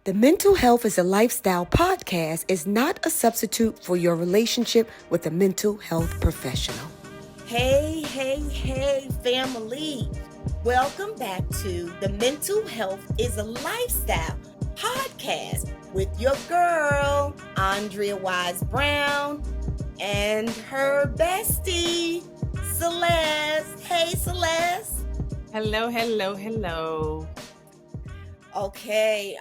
The Mental Health is a Lifestyle podcast is not a substitute for your relationship with a mental health professional. Hey, family. Welcome back to The Mental Health is a Lifestyle podcast with your girl, Andrea Wise-Brown, and her bestie, Celeste. Hey, Celeste. Hello. Okay,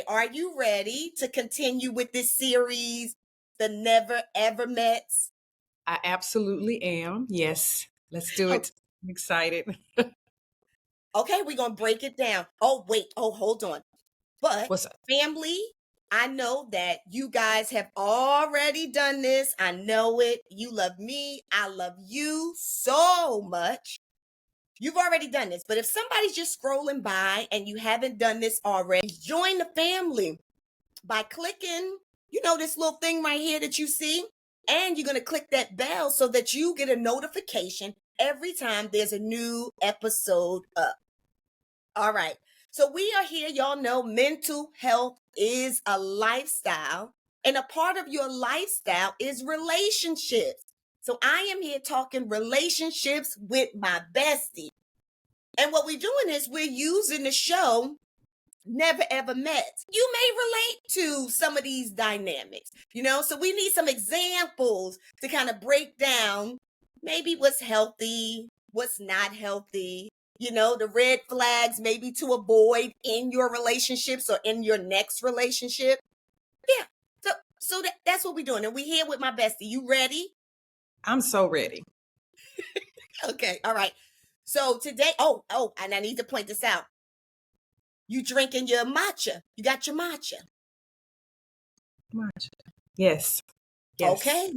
are you ready to continue with this series, The Never Ever Mets? I absolutely am. Yes, let's do it. I'm excited. Okay, we're going to break it down. Hold on. But What's up? family, I know that you guys have already done this. I know it. You love me. I love you so much. You've already done this, but if somebody's just scrolling by and you haven't done this already, join the family by clicking, this little thing right here that you see, and you're going to click that bell so that you get a notification every time there's a new episode up. All right. So we are here. Y'all know mental health is a lifestyle, and a part of your lifestyle is relationships. So I am here talking relationships with my bestie. And what we're doing is we're using the show Never Ever Met. You may relate to some of these dynamics, so we need some examples to kind of break down maybe what's healthy, what's not healthy, the red flags maybe to avoid in your relationships or in your next relationship. Yeah. So that's what we're doing. And we're here with my bestie. You ready? I'm so ready. Okay. All right. So today, and I need to point this out. You drinking your matcha. You got your matcha. Matcha. Yes. Okay.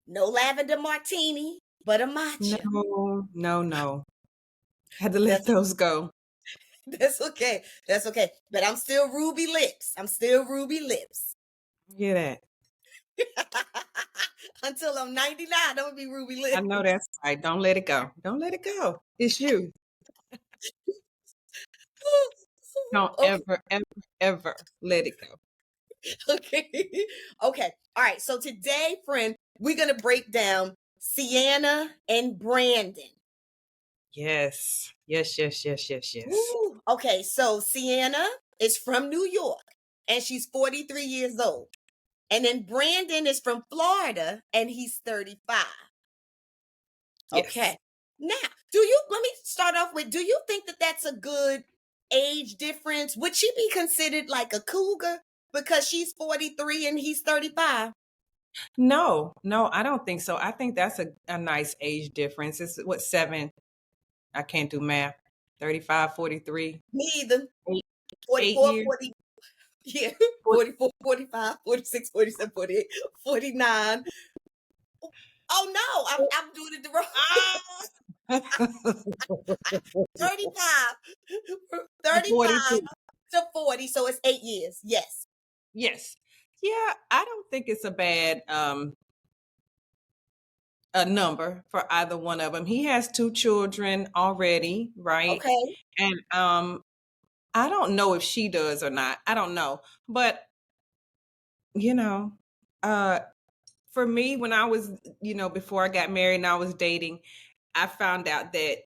No lavender martini, but a matcha. No. Had to let those go. That's okay. But I'm still ruby lips. Hear that? Until I'm 99, I'm going to be ruby lips. I know that's right. Don't let it go. It's you. Don't ever let it go. Okay. All right. So today, friend, we're going to break down Sienna and Brandon. Yes. Ooh. Okay. So Sienna is from New York and she's 43 years old. And then Brandon is from Florida and he's 35. Yes. Okay. Now, let me start off with, do you think that that's a good age difference? Would she be considered like a cougar because she's 43 and he's 35? No, I don't think so. I think that's a nice age difference. It's 7? I can't do math. 35, 43. Me either. 44, 40. Yeah. 44, 45, 46, 47, 48, 49. Oh no, I'm doing it the wrong. 35 to 40, so it's 8 years. Yes. Yeah, I don't think it's a bad a number for either one of them. He has 2 children already, right? Okay. And I don't know if she does or not. I don't know. But for me, when I was, before I got married and I was dating, I found out that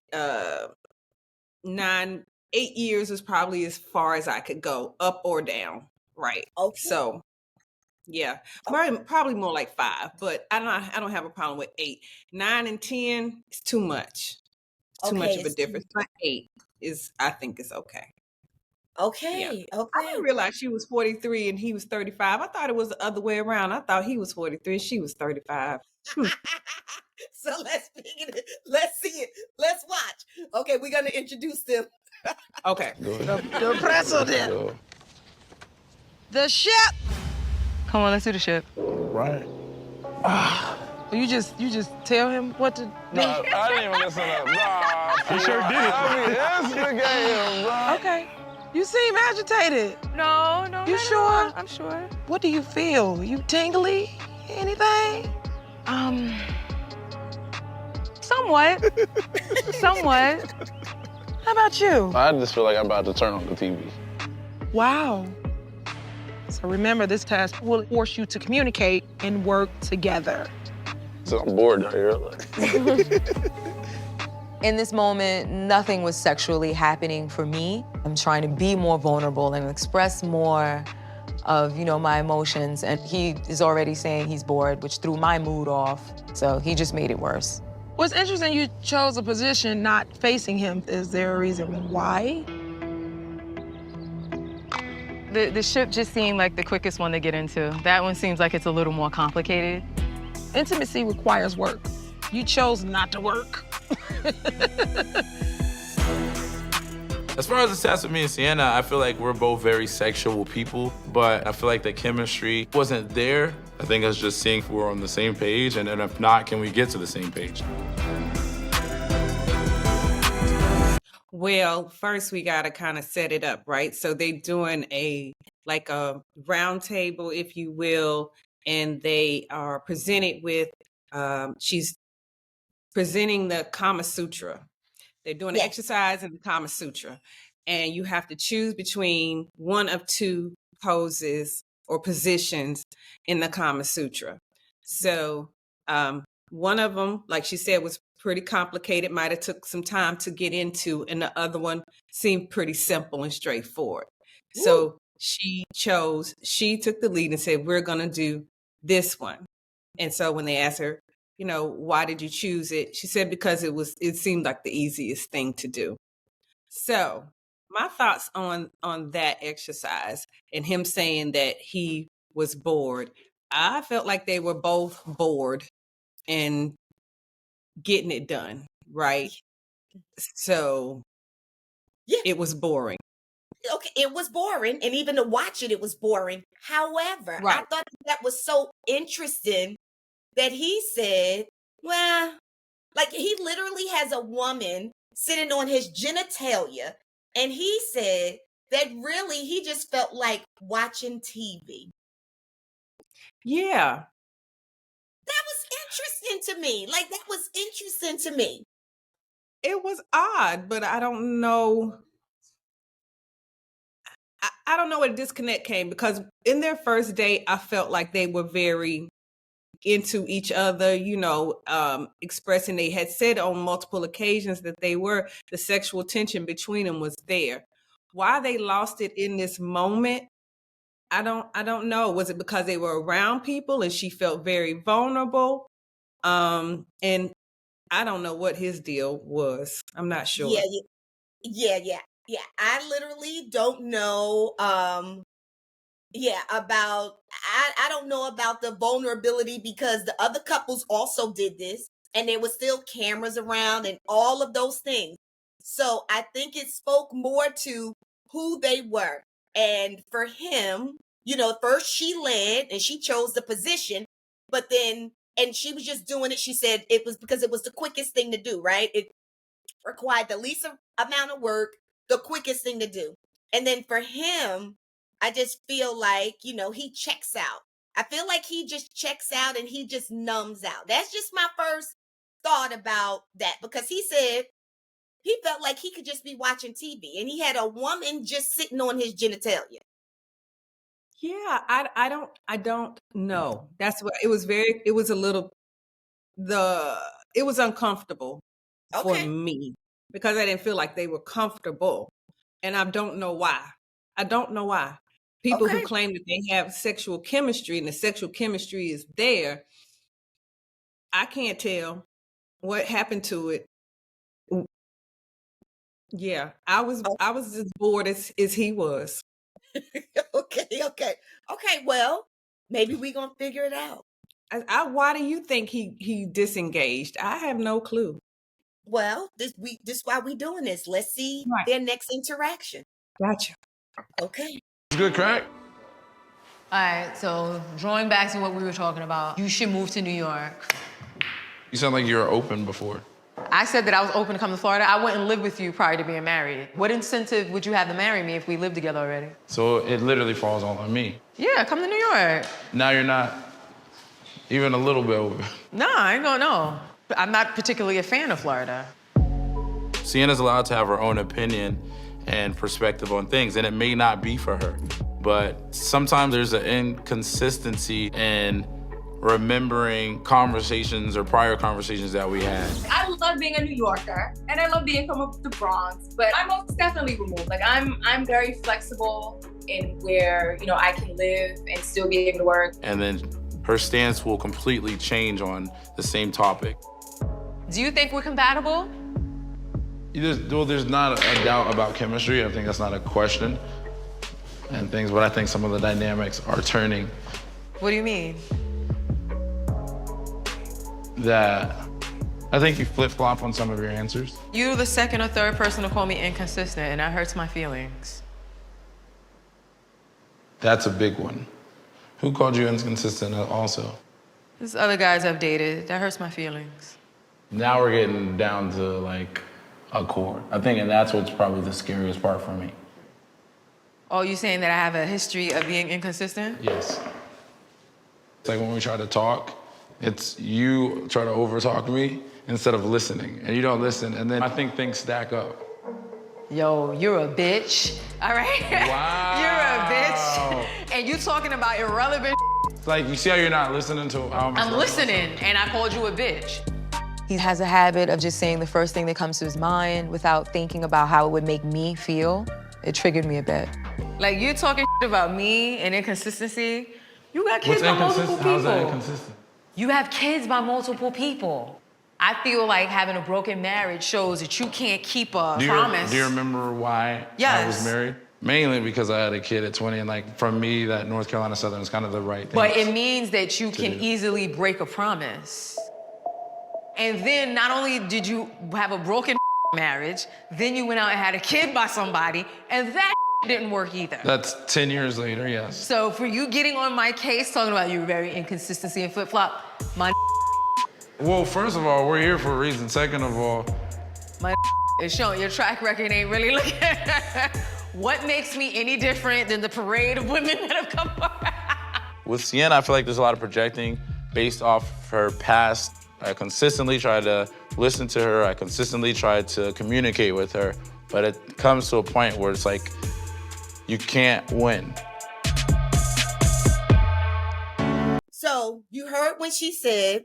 8 years is probably as far as I could go, up or down, right? Okay. So, yeah, probably more like 5, but I don't have a problem with 8. 9 and 10 is too much. Too much of a difference. But 8 I think it's okay. Okay. Yeah. Okay. I didn't realize she was 43 and he was 35. I thought it was the other way around. I thought he was 43 and she was 35. So let's see it. Let's watch. Okay, we're gonna introduce them. Okay. The president. The ship. Come on, let's do the ship. Right. You just tell him what to do. No, I didn't even listen up. Nah, he sure did it. I mean, instigate him, bro. Okay. You seem agitated. No. You sure? I'm sure. What do you feel? You tingly? Anything? Somewhat. How about you? I just feel like I'm about to turn on the TV. Wow. So remember, this task will force you to communicate and work together. So I'm bored out here. In this moment, nothing was sexually happening for me. I'm trying to be more vulnerable and express more of, my emotions. And he is already saying he's bored, which threw my mood off. So he just made it worse. What's interesting, you chose a position not facing him. Is there a reason why? The ship just seemed like the quickest one to get into. That one seems like it's a little more complicated. Intimacy requires work. You chose not to work. As far as the test with me and Sienna, I feel like we're both very sexual people, but I feel like the chemistry wasn't there. I think it's just seeing if we're on the same page, and then if not, can we get to the same page? Well, first we gotta kind of set it up, right? So they're doing a round table, if you will, and they are presented with, she's presenting the Kama Sutra. They're doing an exercise in the Kama Sutra, and you have to choose between one of two poses or positions in the Kama Sutra. So one of them, like she said, was pretty complicated, might have took some time to get into, and the other one seemed pretty simple and straightforward. Ooh. So she took the lead and said, we're going to do this one. And so when they asked her, why did you choose it? She said, because it seemed like the easiest thing to do. So my thoughts on that exercise and him saying that he was bored, I felt like they were both bored and getting it done, right? So it was boring. Okay, it was boring, and even to watch it was boring. However, I thought that was so interesting that he said, well, like he literally has a woman sitting on his genitalia, and he said that really he just felt like watching TV. Yeah. That was interesting to me. Like, that was interesting to me. It was odd, but I don't know. I don't know where the disconnect came, because in their first date, I felt like they were very into each other, expressing. They had said on multiple occasions that the sexual tension between them was there. Why they lost it in this moment, I don't know. Was it because they were around people and she felt very vulnerable? And I don't know what his deal was. I'm not sure. Yeah. I literally don't know. I don't know about the vulnerability, because the other couples also did this, and there was still cameras around and all of those things. So I think it spoke more to who they were. And for him, first she led and she chose the position, but then, and she was just doing it. She said it was because it was the quickest thing to do, right? It required the least amount of work, the quickest thing to do. And then for him, I just feel like, he checks out. I feel like he just checks out and he just numbs out. That's just my first thought about that, because he said he felt like he could just be watching TV and he had a woman just sitting on his genitalia. Yeah, I don't know. That's what it was. It was uncomfortable for me, because I didn't feel like they were comfortable. And I don't know why. People who claim that they have sexual chemistry and the sexual chemistry is there, I can't tell what happened to it. Yeah, I was as bored as he was. Okay. Well, maybe we're gonna figure it out. Why do you think he disengaged? I have no clue. Well, this why we doing this. Let's see their next interaction. Gotcha. Okay. It's good crack. All right, so drawing back to what we were talking about, you should move to New York. You sound like you were open before. I said that I was open to come to Florida. I wouldn't live with you prior to being married. What incentive would you have to marry me if we lived together already? So it literally falls all on me. Yeah, come to New York. Now you're not even a little bit over. No, I ain't gonna know. I'm not particularly a fan of Florida. Sienna's allowed to have her own opinion and perspective on things, and it may not be for her. but sometimes there's an inconsistency in remembering conversations or prior conversations that we had. I love being a New Yorker and I love being from the Bronx, but I'm most definitely removed. Like I'm very flexible in where, you know, I can live and still be able to work. And then her stance will completely change on the same topic. Do you think we're compatible? There's not a doubt about chemistry. I think that's not a question and things, but I think some of the dynamics are turning. What do you mean? That I think you flip-flop on some of your answers. You're the second or third person to call me inconsistent, and that hurts my feelings. That's a big one. Who called you inconsistent also? There's other guys I've dated. That hurts my feelings. Now we're getting down to like a core. I think, and that's what's probably the scariest part for me. Oh, you saying that I have a history of being inconsistent? Yes. It's like when we try to talk, it's you try to over-talk me instead of listening. And you don't listen, and then I think things stack up. Yo, you're a bitch, all right? Wow. You're a bitch, and you talking about irrelevant. It's like, you see how you're not listening to how I'm listening, and I called you a bitch. He has a habit of just saying the first thing that comes to his mind without thinking about how it would make me feel. It triggered me a bit. Like, you're talking about me and inconsistency. You got kids by multiple people. How's that inconsistent? You have kids by multiple people. I feel like having a broken marriage shows that you can't keep a promise. Do you remember why I was married? Mainly because I had a kid at 20, and like, from me, that North Carolina Southern is kind of the right thing. But it means that you can easily break a promise. And then not only did you have a broken marriage, then you went out and had a kid by somebody, and that didn't work either. That's 10 years later, yes. So for you getting on my case, talking about your very inconsistency and flip-flop, my Well, first of all, we're here for a reason. Second of all, my is showing your track record ain't really looking. What makes me any different than the parade of women that have come forward? with Sienna, I feel like there's a lot of projecting based off her past. I consistently try to listen to her. I consistently try to communicate with her. But it comes to a point where it's like, you can't win. So you heard when she said,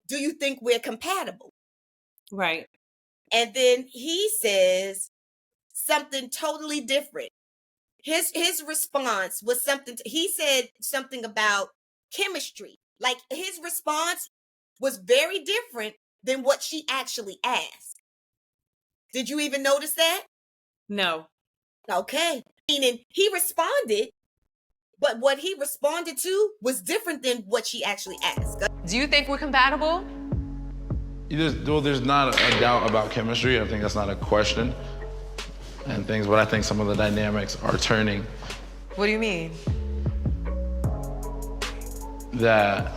do you think we're compatible? Right. And then he says something totally different. His response was something, he said something about chemistry. Like, his response was very different than what she actually asked. Did you even notice that? No. Okay. Meaning he responded, but what he responded to was different than what she actually asked. Do you think we're compatible? There's not a doubt about chemistry. I think that's not a question and things, but I think some of the dynamics are turning. What do you mean? That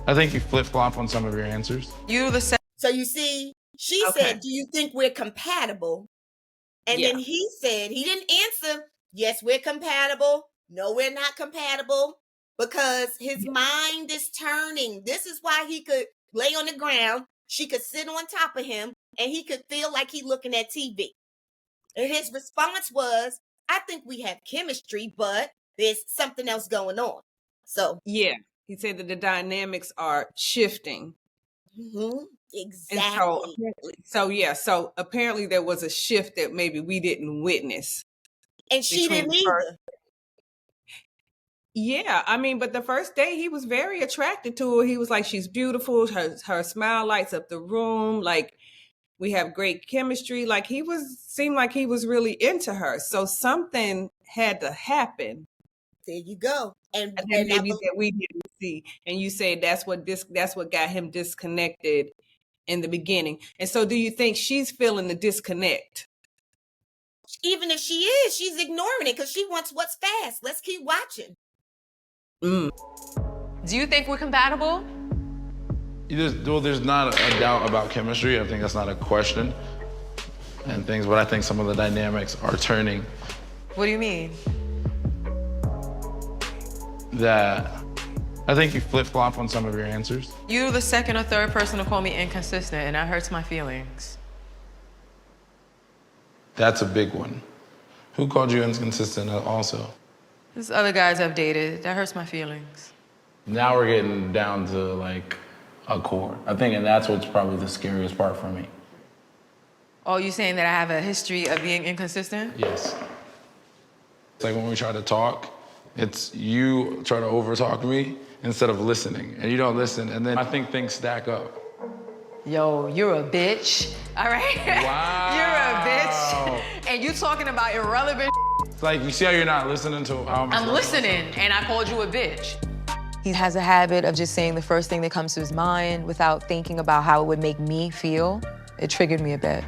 I think you flip-flop on some of your answers. You're the second. So you see, she said, do you think we're compatible? And then he said, he didn't answer, yes, we're compatible. No, we're not compatible, because his mind is turning. This is why he could lay on the ground. She could sit on top of him and he could feel like he's looking at TV. And his response was, I think we have chemistry, but there's something else going on. So, yeah, he said that the dynamics are shifting. Mm-hmm. Exactly. So apparently there was a shift that maybe we didn't witness. And she didn't either. Yeah, I mean, but the first day he was very attracted to her. He was like, she's beautiful. Her smile lights up the room. Like, we have great chemistry. Like, seemed like he was really into her. So something had to happen. There you go. And maybe that we didn't see. And you say that's what got him disconnected in the beginning. And so do you think she's feeling the disconnect? Even if she is, she's ignoring it because she wants what's fast. Let's keep watching. Do you think we're compatible? There's not a doubt about chemistry. I think that's not a question and things, but I think some of the dynamics are turning. What do you mean? That I think you flip-flop on some of your answers. You're the second or third person to call me inconsistent, and that hurts my feelings. That's a big one. Who called you inconsistent also? There's other guys I've dated. That hurts my feelings. Now we're getting down to like a core. I think, and that's what's probably the scariest part for me. Oh, you saying that I have a history of being inconsistent? Yes. It's like when we try to talk, it's you try to overtalk me instead of listening, and you don't listen, and then I think things stack up. Yo, you're a bitch, all right? Wow. You're a bitch, and you talking about irrelevant. It's like, you see how you're not listening to how I'm listening, and I called you a bitch. He has a habit of just saying the first thing that comes to his mind without thinking about how it would make me feel. It triggered me a bit.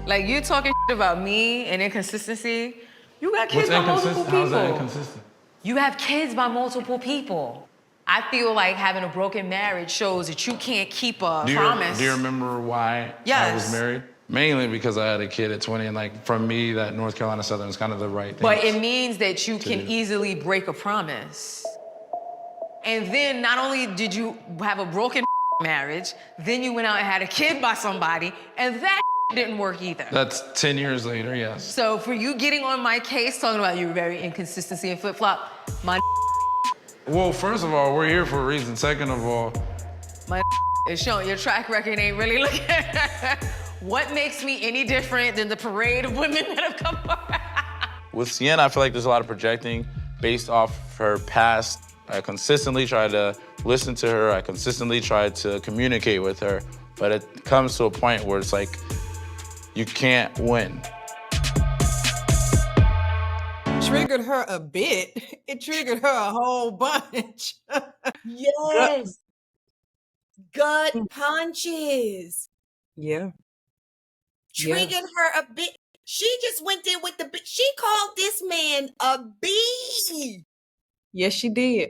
Like, you talking about me and inconsistency. You got kids by multiple people. How's that inconsistent? You have kids by multiple people. I feel like having a broken marriage shows that you can't keep a promise. Do you remember why Yes. I was married? Mainly because I had a kid at 20, and like, for me, that North Carolina Southern is kind of the right thing. But it means that you can easily break a promise. And then not only did you have a broken marriage, then you went out and had a kid by somebody, and that didn't work either. That's 10 years later, yes. So for you getting on my case, talking about your very inconsistency and flip-flop, my Well, first of all, we're here for a reason. Second of all, my is showing your track record ain't really looking. What makes me any different than the parade of women that have come around? with Sienna, I feel like there's a lot of projecting based off her past. I consistently try to listen to her. I consistently try to communicate with her. But it comes to a point where it's like, you can't win. Triggered her a bit. It triggered her a whole bunch. Yes. Gut punches. Yeah. Triggered her a bit. She just went in with she called this man a bee. Yes, she did.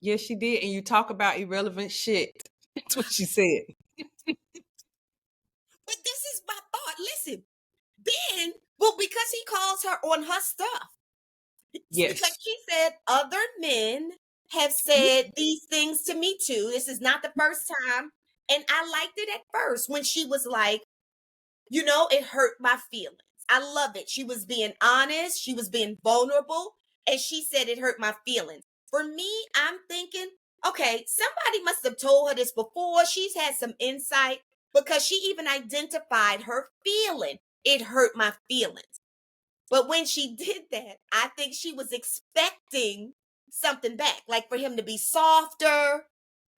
Yes, she did. And you talk about irrelevant shit. That's what she said. But this is my thought. Listen, then, well, because he calls her on her stuff. Yes. Because she said other men have said these things to me too. This is not the first time. And I liked it at first when she was like, you know, it hurt my feelings. I love it. She was being honest. She was being vulnerable. And she said it hurt my feelings. For me, I'm thinking, okay, somebody must have told her this before. She's had some insight because she even identified her feeling. It hurt my feelings. But when she did that, I think she was expecting something back, like for him to be softer.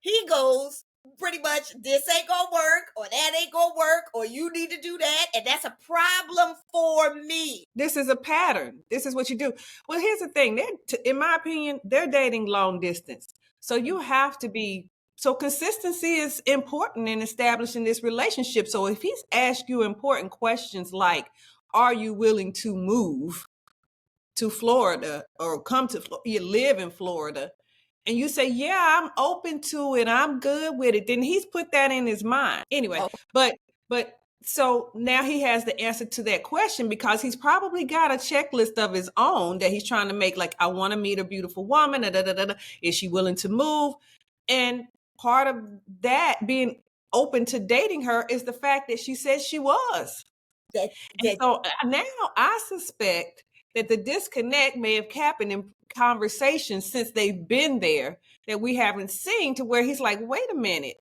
He goes, pretty much, this ain't gonna work, or that ain't gonna work, or you need to do that, and that's a problem for me. This is a pattern. This is what you do. Well, here's the thing. In my opinion, they're dating long distance. So you have to be, so consistency is important in establishing this relationship. So if he's asked you important questions like, are you willing to move to Florida or you live in Florida? And you say, yeah, I'm open to it. I'm good with it. Then he's put that in his mind. Anyway, but so now he has the answer to that question because he's probably got a checklist of his own that he's trying to make. Like, I want to meet a beautiful woman. Is she willing to move? And part of that being open to dating her is the fact that she said she was. So now I suspect that the disconnect may have happened in conversations since they've been there that we haven't seen, to where he's like, wait a minute.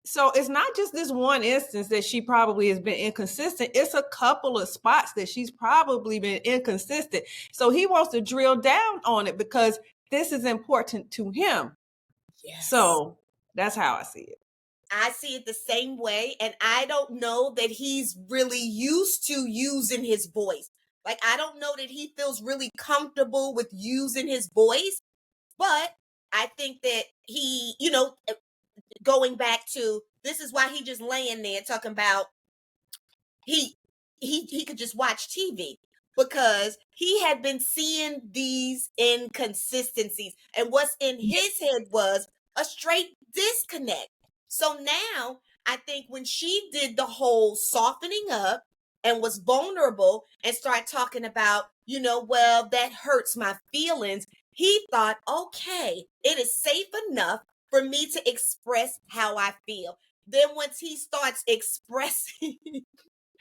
So it's not just this one instance that she probably has been inconsistent. It's a couple of spots that she's probably been inconsistent. So he wants to drill down on it because this is important to him. Yes. So that's how I see it. I see it the same way, and I don't know that he's really used to using his voice. Like, I don't know that he feels really comfortable with using his voice, but I think that he, you know, going back to, this is why he just laying there talking about he could just watch TV, because he had been seeing these inconsistencies, and what's in his head was a straight disconnect. So now I think when she did the whole softening up and was vulnerable and started talking about, you know, well, that hurts my feelings, he thought, okay, it is safe enough for me to express how I feel. Then once he starts expressing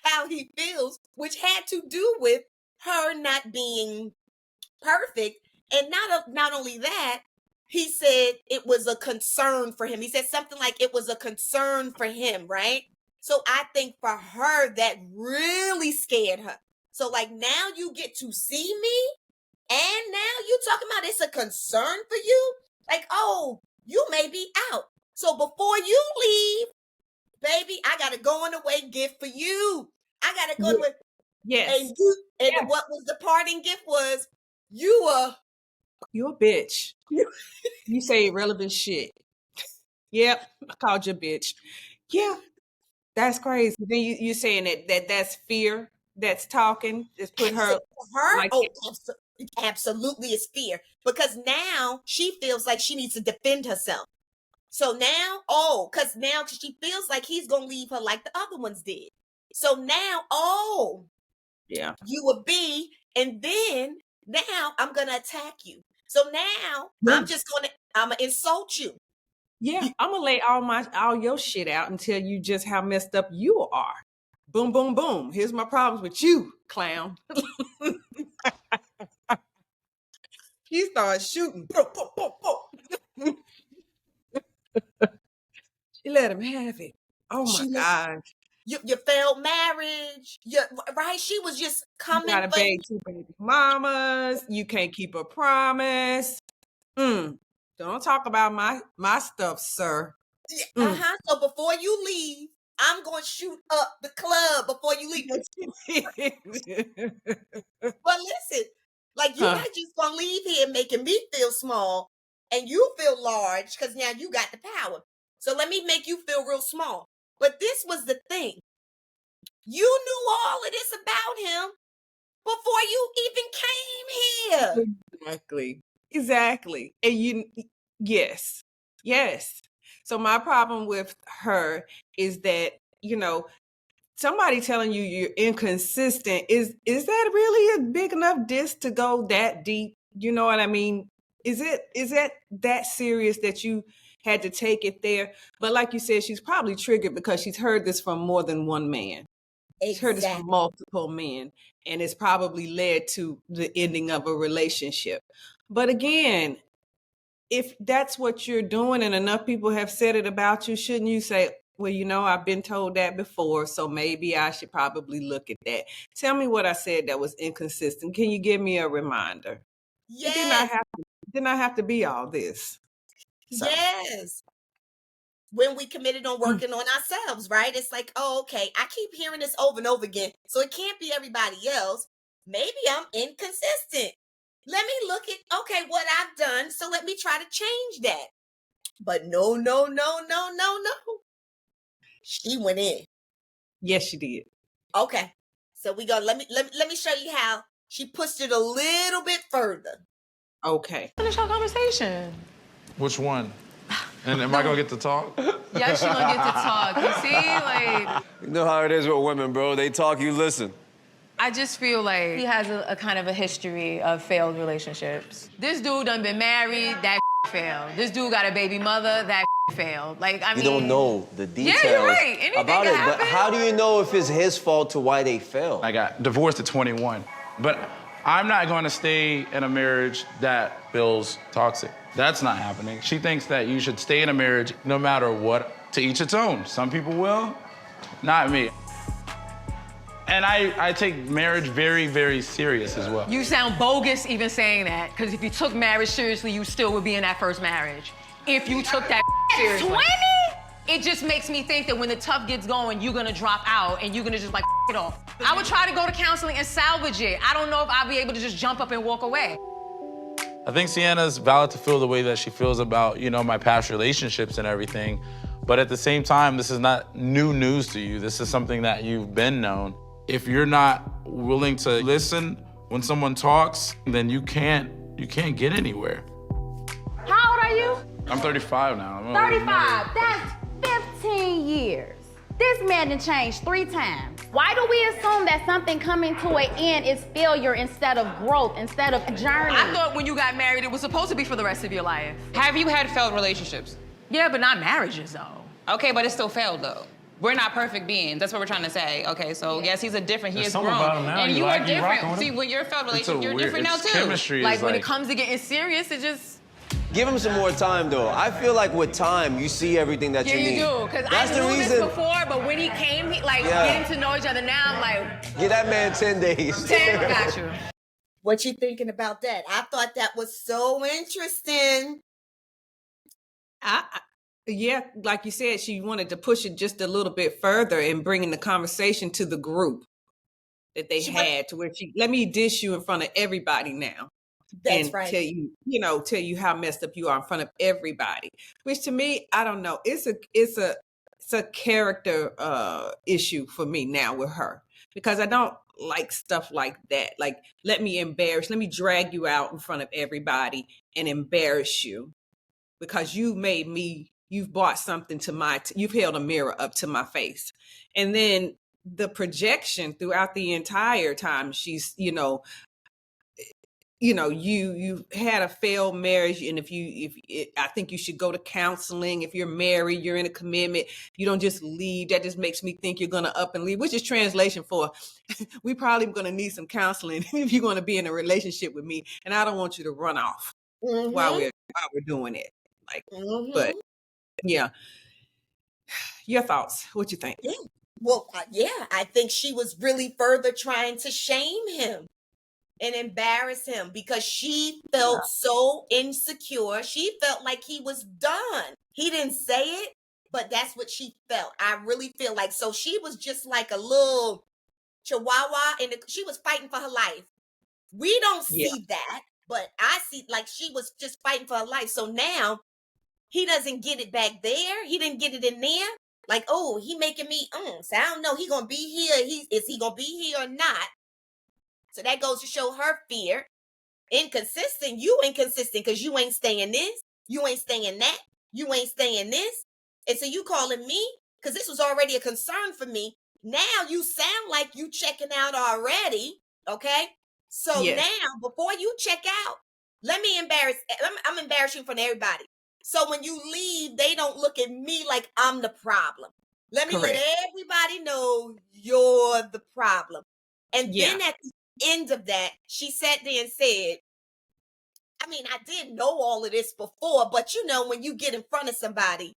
how he feels, which had to do with her not being perfect, And not only that, he said it was a concern for him. He said something like it was a concern for him, right? So I think for her, that really scared her. So like now you get to see me, and now you talking about it's a concern for you? Like, oh, you may be out. So before you leave, baby, I got a going away gift for you. I got a going away. Yes. And what was the parting gift was, you're a bitch. You say irrelevant shit. Yep, I called you a bitch. Yeah, that's crazy. Then you saying that's fear that's talking, just put her like absolutely is fear, because now she feels like she needs to defend herself. So now, because she feels like he's gonna leave her like the other ones did. So now, yeah, you would be, and then now I'm gonna attack you. So now I'm gonna insult you. Yeah, I'm gonna lay all your shit out and tell you just how messed up you are. Boom, boom, boom. Here's my problems with you, clown. She started shooting. She let him have it. Oh my God. Your failed marriage. Right? She was just coming. You gotta beg 2 baby mamas. You can't keep a promise. Don't talk about my stuff, sir. So before you leave, I'm going to shoot up the club before you leave. But listen, like you're not just going to leave here making me feel small and you feel large because now you got the power. So let me make you feel real small. But this was the thing. You knew all of this about him before you even came here. Exactly. And yes. So my problem with her is that, somebody telling you you're inconsistent, is that really a big enough diss to go that deep? You know what I mean? Is it that serious that you had to take it there? But like you said, she's probably triggered because she's heard this from more than one man. Exactly. She's heard this from multiple men, and it's probably led to the ending of a relationship. But again, if that's what you're doing and enough people have said it about you, shouldn't you say, well, I've been told that before, so maybe I should probably look at that. Tell me what I said that was inconsistent. Can you give me a reminder? Yes. It did not have to be all this. So. Yes. When we committed on working on ourselves, right? It's like, okay, I keep hearing this over and over again, so it can't be everybody else. Maybe I'm inconsistent. Let me look at, what I've done, so let me try to change that. But no. She went in. Yes, she did. Okay. So we go, let me show you how she pushed it a little bit further. Okay. Finish our conversation. Which one? And am I gonna get to talk? Yes, you're gonna get to talk. You see, You know how it is with women, bro. They talk, you listen. I just feel like he has a kind of a history of failed relationships. This dude done been married, that failed. This dude got a baby mother, that failed. Like, I mean... You don't know the details you're right. Anything about it, happen. but how do you know if it's his fault to why they failed? I got divorced at 21, but I'm not gonna stay in a marriage that feels toxic. That's not happening. She thinks that you should stay in a marriage no matter what, to each its own. Some people will, not me. And I take marriage very, very serious as well. You sound bogus even saying that, because if you took marriage seriously, you still would be in that first marriage. If you took that seriously. 20? It just makes me think that when the tough gets going, you're gonna drop out and you're gonna just like it off. I would try to go to counseling and salvage it. I don't know if I'll be able to just jump up and walk away. I think Sienna's valid to feel the way that she feels about, my past relationships and everything. But at the same time, this is not new news to you. This is something that you've been known. If you're not willing to listen when someone talks, then you can't get anywhere. How old are you? I'm 35 now. 35. That's 15 years. This man done changed 3 times. Why do we assume that something coming to an end is failure instead of growth, instead of a journey? I thought when you got married, it was supposed to be for the rest of your life. Have you had failed relationships? Yeah, but not marriages, though. Okay, but it still failed, though. we're not perfect beings. That's what we're trying to say. Okay, so yes, he's a different. He is grown, about him now. and You you like, are you rocking different. with See, him? when you're a failed relationship, you're different now too. Chemistry Like is when like it comes to getting serious, it just. Give him some more time, though. I feel like with time, you see everything that you need. Yeah, you do. Because I That's the knew reason. this before, but when he came, getting to know each other now, I'm like... Give that man 10 days. 10, got you. What you thinking about that? I thought that was so interesting. Yeah, like you said, she wanted to push it just a little bit further and bringing the conversation to the group that they had to where let me dish you in front of everybody now. That's right. Tell you how messed up you are in front of everybody. Which to me, I don't know. It's a character issue for me now with her because I don't like stuff like that. Like, let me drag you out in front of everybody and embarrass you because you've brought something to you've held a mirror up to my face. And then the projection throughout the entire time she's, you had a failed marriage, and I think you should go to counseling. If you're married, you're in a commitment, you don't just leave. That just makes me think you're gonna up and leave, which is translation for we probably gonna need some counseling if you're gonna be in a relationship with me, and I don't want you to run off while we're doing it. Like, but yeah, your thoughts? What you think? Yeah. Well, I think she was really further trying to shame him and embarrass him because she felt so insecure. She felt like he was done. He didn't say it, but that's what she felt. I really feel like, so she was just like a little chihuahua and she was fighting for her life. We don't see that, but I see like she was just fighting for her life. So now he doesn't get it back there. He didn't get it in there. Like, oh, he making me, so I don't know. He gonna be here. Is he gonna be here or not? So that goes to show her fear. Inconsistent. You inconsistent because you ain't staying this. You ain't staying that. You ain't staying this. And so you calling me because this was already a concern for me. Now you sound like you checking out already. Okay. So now before you check out, I'm embarrassing in front of everybody. So when you leave, they don't look at me like I'm the problem. Let me let everybody know you're the problem. And then at the end of that, she sat there and said, I mean, I did know all of this before, but when you get in front of somebody,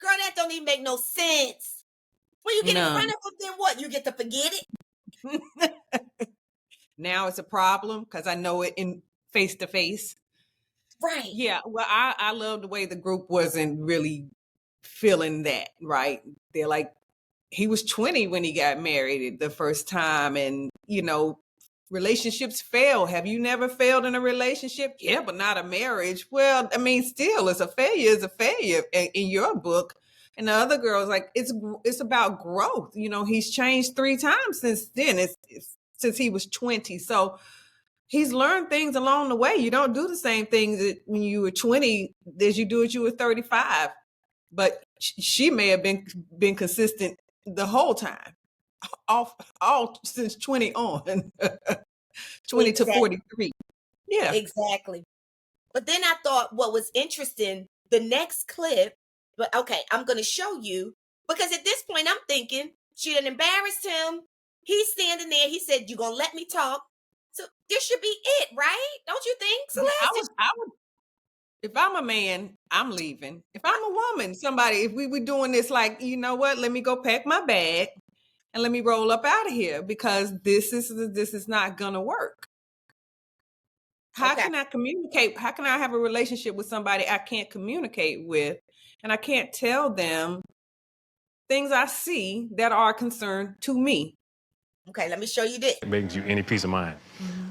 girl, that don't even make no sense. When you get in front of them, then what? You get to forget it? Now it's a problem because I know it in face to face. Right. Yeah. Well, I love the way the group wasn't really feeling that, right? They're like, he was 20 when he got married the first time. And, relationships fail. Have you never failed in a relationship? Yeah, but not a marriage. Well, I mean, still, it's a failure in your book. And the other girl's like, it's about growth. He's changed 3 times since then. Since he was 20. So he's learned things along the way. You don't do the same things when you were 20 as you do as you were 35. But she may have been consistent the whole time, all since 20 on, 20 to 43. Yeah, exactly. But then I thought what was interesting, the next clip. But okay, I'm going to show you because at this point I'm thinking she done embarrassed him. He's standing there. He said, "You gonna let me talk?" So this should be it, right? Don't you think, Celeste? I would. If I'm a man, I'm leaving. If I'm a woman, if we were doing this, like, you know what? Let me go pack my bag and let me roll up out of here because this is not gonna work. How can I communicate? How can I have a relationship with somebody I can't communicate with, and I can't tell them things I see that are a concern to me? Okay, let me show you this. It brings you any peace of mind.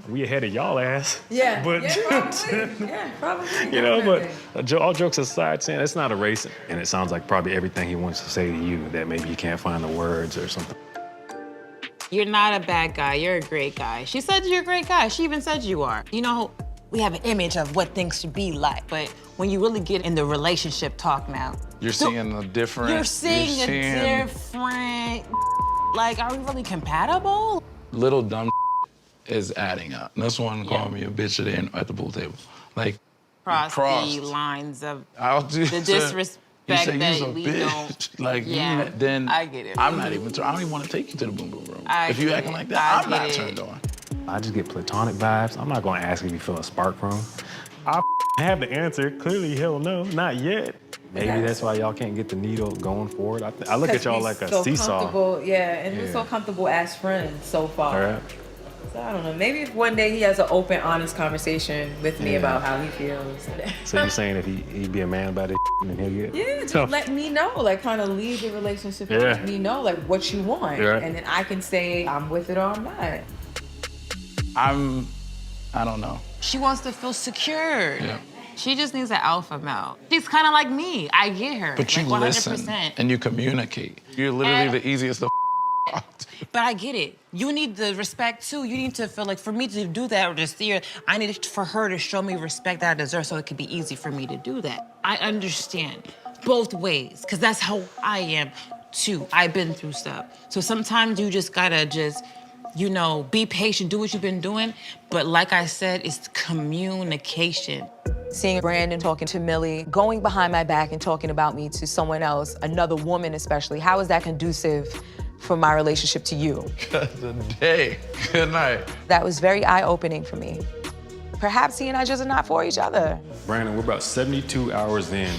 We ahead of y'all ass. Yeah. But, probably. But all jokes aside, saying it's not a race, and it sounds like probably everything he wants to say to you that maybe you can't find the words or something. You're not a bad guy. You're a great guy. She said you're a great guy. She even said you are. We have an image of what things should be like, but when you really get in the relationship talk now, you're seeing a different. You're seeing a different. Like, are we really compatible? Little dumb is adding up. That's one calling me a bitch at the pool table. Like, cross the lines of I'll do the disrespect. You respect say that you's a we bitch. don't. Like, Yeah, then I get it. I'm not even, I don't even want to take you to the boom boom room. I If you get acting it. like that, I I'm not get turned it. on. I just get platonic vibes. I'm not gonna ask if you feel a spark from him. I have the answer. Clearly, hell no, not yet. Maybe that's why y'all can't get the needle going forward. I look at y'all like a seesaw. We're so comfortable as friends so far. All right. So I don't know. Maybe if one day he has an open, honest conversation with me about how he feels. So you're saying if he'd be a man about it, then he'll get Yeah, tough. just let me know. Like, kind of leave the relationship and Yeah. let me know, like, what you want. Right. And then I can say I'm with it or I'm not. I don't know. She wants to feel secured. Yeah. She just needs an alpha male. She's kind of like me. I get her. But you like 100%. listen and you communicate. You're literally the easiest to But I get it. You need the respect too. You need to feel like for me to do that or to see her, I need for her to show me respect that I deserve so it could be easy for me to do that. I understand both ways because that's how I am too. I've been through stuff. So sometimes you just gotta be patient, do what you've been doing. But like I said, it's communication. Seeing Brandon talking to Millie, going behind my back and talking about me to someone else, another woman especially, how is that conducive for my relationship to you? Good day. Good night. That was very eye-opening for me. Perhaps he and I just are not for each other. Brandon, we're about 72 hours in.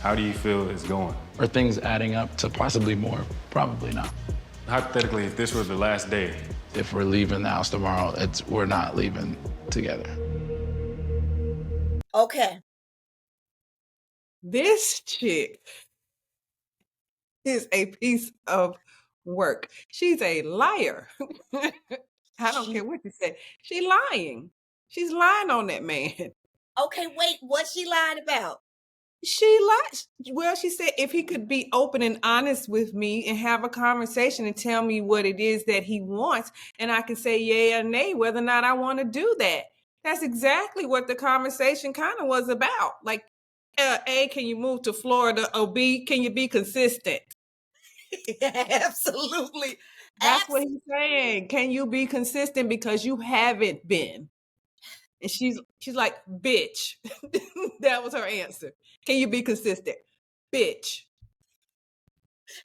How do you feel it's going? Are things adding up to possibly more? Probably not. Hypothetically, if this were the last day. If we're leaving the house tomorrow, we're not leaving together. Okay. This chick is a piece of work. She's a liar. I don't care what you say. She's lying. She's lying on that man. Okay, wait, what's she lying about? She lied. Well, she said if he could be open and honest with me and have a conversation and tell me what it is that he wants, and I can say yay or nay whether or not I want to do that. That's exactly what the conversation kind of was about. Like, A, can you move to Florida? Or B, can you be consistent? Absolutely. That's what he's saying. Can you be consistent because you haven't been? And she's like, bitch. That was her answer. Can you be consistent? Bitch.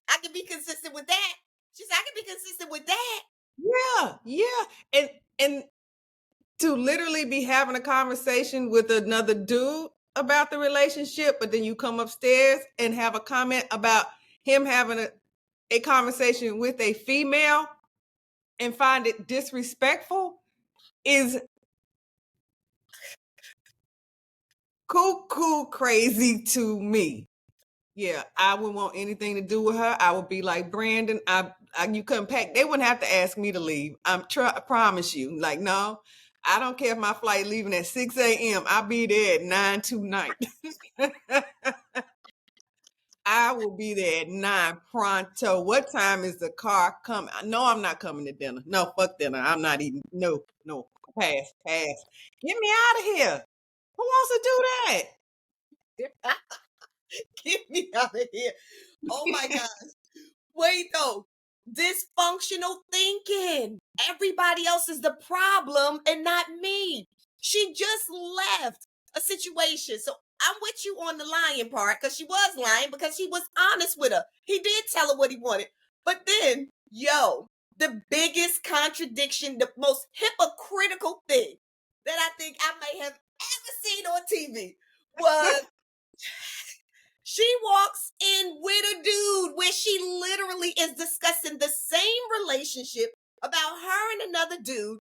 I can be consistent with that. She said, I can be consistent with that. Yeah. And to literally be having a conversation with another dude about the relationship, but then you come upstairs and have a comment about him having a conversation with a female and find it disrespectful is cuckoo crazy to me. Yeah, I wouldn't want anything to do with her. I would be like, Brandon, you couldn't pack. They wouldn't have to ask me to leave. I promise you. Like, no, I don't care if my flight leaving at 6 a.m. I'll be there at 9 tonight. I will be there at 9 pronto. What time is the car coming? No, I'm not coming to dinner. No, fuck dinner. I'm not eating. No. Pass. Get me out of here. Who wants to do that? Get me out of here. Oh my gosh. Wait though. Dysfunctional thinking. Everybody else is the problem and not me. She just left a situation. So I'm with you on the lying part because she was lying because he was honest with her. He did tell her what he wanted. But then, the biggest contradiction, the most hypocritical thing that I think I may have ever seen on TV was she walks in with a dude where she literally is discussing the same relationship about her and another dude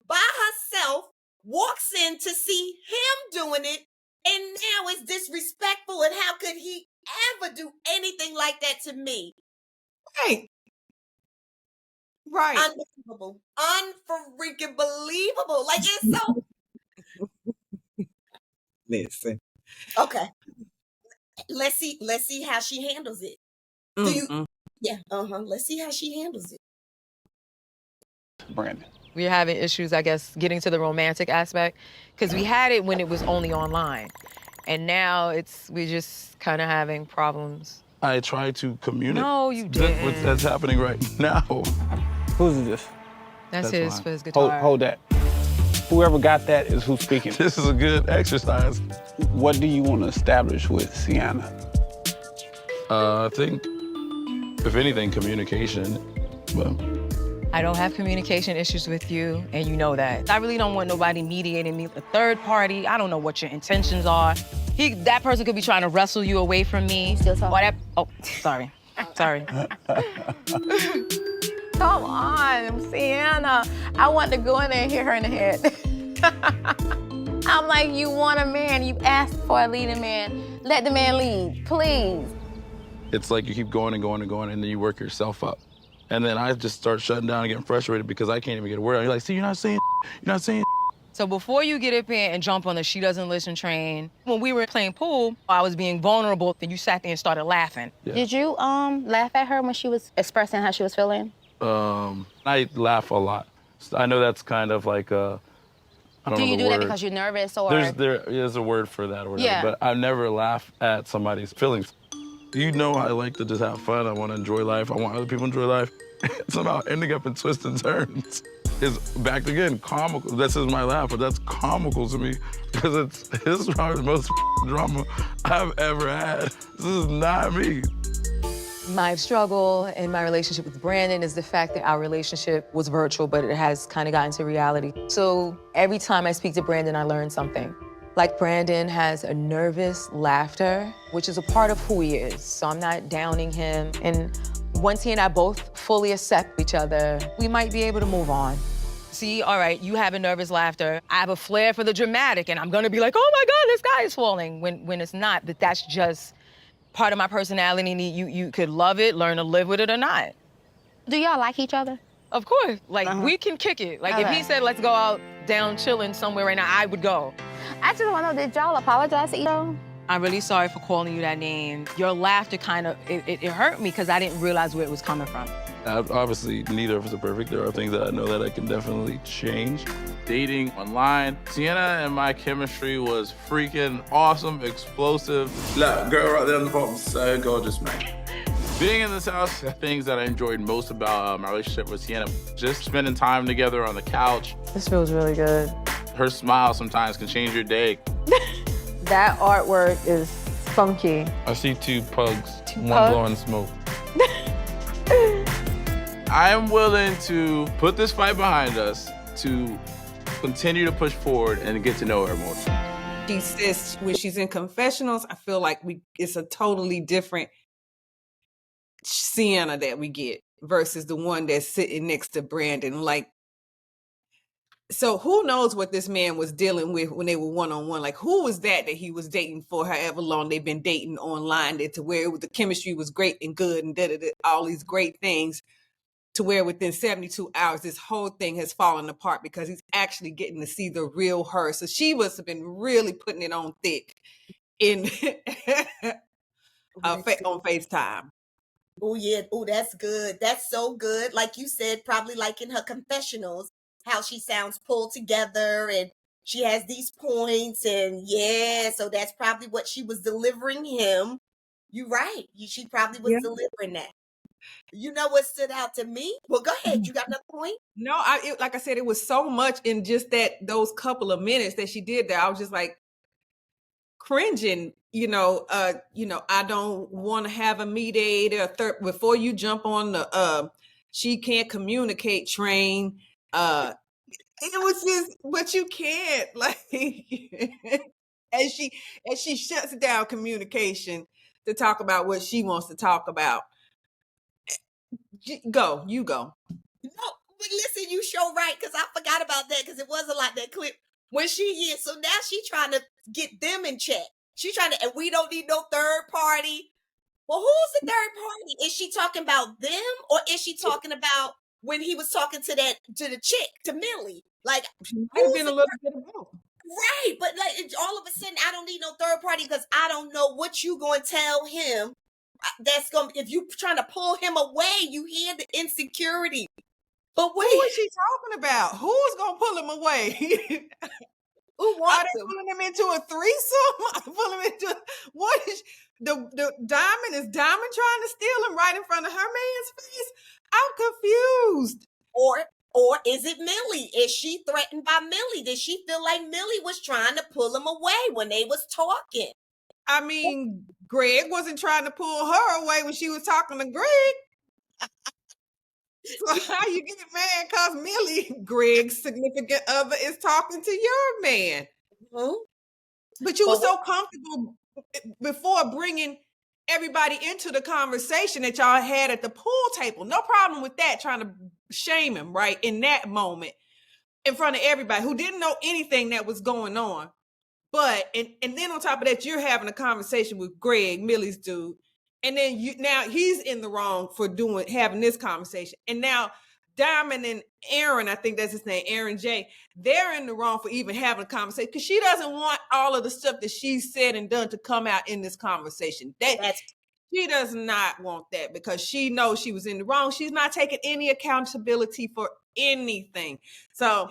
by herself, walks in to see him doing it, and now it's disrespectful, and how could he ever do anything like that to me? Right. Unbelievable. Unfreaking believable. Like, it's so... Listen. Okay. Let's see how she handles it. Let's see how she handles it. Brandon. We're having issues, I guess, getting to the romantic aspect because we had it when it was only online. And now we're just kind of having problems. I try to communicate. No, you didn't. That's happening right now. Who's this? That's his for his guitar. Hold that. Whoever got that is who's speaking. This is a good exercise. What do you want to establish with Sienna? I think, if anything, communication. But I don't have communication issues with you, and you know that. I really don't want nobody mediating me with a third party. I don't know what your intentions are. That person could be trying to wrestle you away from me. Still talking? Oh, sorry. Sorry. Come on, Sienna. I want to go in there and hit her in the head. I'm like, you want a man, you asked for a leading man. Let the man lead, please. it's like you keep going and going and going, and then you work yourself up. And then I just start shutting down and getting frustrated because I can't even get a word out. You're like, see, you're not saying. So before you get up here and jump on the she doesn't listen train, when we were playing pool, I was being vulnerable, and you sat there and started laughing. Yeah. Did you laugh at her when she was expressing how she was feeling? I laugh a lot. I know that's kind of like I don't know the word. Do you do that because you're nervous or? There is a word for that or whatever, Yeah. but I never laugh at somebody's feelings. You know I like to just have fun. I want to enjoy life. I want other people to enjoy life. Somehow ending up in twists and turns is, back again, comical. This is my laugh, but that's comical to me because this is probably the most drama I've ever had. This is not me. My struggle in my relationship with Brandon is the fact that our relationship was virtual, but it has kind of gotten to reality. So every time I speak to Brandon, I learn something. Like, Brandon has a nervous laughter, which is a part of who he is. So I'm not downing him. And once he and I both fully accept each other, we might be able to move on. See, all right, you have a nervous laughter. I have a flair for the dramatic, and I'm gonna be like, oh my God, this guy is falling, when it's not. But that's just part of my personality. You could love it, learn to live with it or not. Do y'all like each other? Of course. Like, we can kick it. Like, if he said, let's go out down chilling somewhere right now, I would go. I just want to know, did y'all apologize to each other? I'm really sorry for calling you that name. Your laughter kind of, it hurt me because I didn't realize where it was coming from. Obviously, neither of us are perfect. There are things that I know that I can definitely change. Dating online, Sienna and my chemistry was freaking awesome, explosive. That girl right there on the phone, so gorgeous, man. Being in this house, the things that I enjoyed most about my relationship with Sienna, just spending time together on the couch. This feels really good. Her smile sometimes can change your day. That artwork is funky. I see two pugs, one pugs? blowing smoke. I am willing to put this fight behind us to continue to push forward and get to know her more. She says when she's in confessionals, I feel like it's a totally different Sienna that we get versus the one that's sitting next to Brandon. Like, so who knows what this man was dealing with when they were one-on-one? Like, who was that he was dating for however long they've been dating online, to where the chemistry was great and good and all these great things, to where within 72 hours, this whole thing has fallen apart because he's actually getting to see the real her. So she must have been really putting it on thick in on FaceTime. Oh, yeah. Oh, that's good. That's so good. Like you said, probably like in her confessionals, how she sounds pulled together and she has these points. And yeah, so that's probably what she was delivering him. You're right. She probably was delivering that. You know what stood out to me? Well, go ahead. You got another point? No, like I said, it was so much in just those couple of minutes that she did that. I was just like cringing, I don't want to have a mediator before you jump on the she can't communicate train. It was just, but you can't, like, and she shuts down communication to talk about what she wants to talk about. You go. No, but listen, you sure right, because I forgot about that, because it wasn't like that clip when she here. So now she trying to get them in check. She's trying to, and we don't need no third party. Well, who's the third party? Is she talking about them, or is she talking about when he was talking to the chick, to Millie? Like, might have been a little bit of both. Right, but like all of a sudden, I don't need no third party because I don't know what you going to tell him. That's going to, if you trying to pull him away, you hear the insecurity. But wait, who is she talking about? Who's going to pull him away? Who wants Are they pulling him into a threesome? Pulling him into what is the Diamond? Is Diamond trying to steal him right in front of her man's face? I'm confused. Or is it Millie? Is she threatened by Millie? Did she feel like Millie was trying to pull him away when they was talking? I mean, Greg wasn't trying to pull her away when she was talking to Greg. So how you get mad because Millie, Greg's significant other, is talking to your man? Mm-hmm. But you were so comfortable before bringing everybody into the conversation that y'all had at the pool table. No problem with that, trying to shame him, right, in that moment in front of everybody who didn't know anything that was going on. But, and then on top of that, you're having a conversation with Greg, Millie's dude. And then now he's in the wrong for having this conversation. And now Diamond and Aaron, I think that's his name, Aaron J, they're in the wrong for even having a conversation because she doesn't want all of the stuff that she said and done to come out in this conversation. She does not want that because she knows she was in the wrong. She's not taking any accountability for anything. So,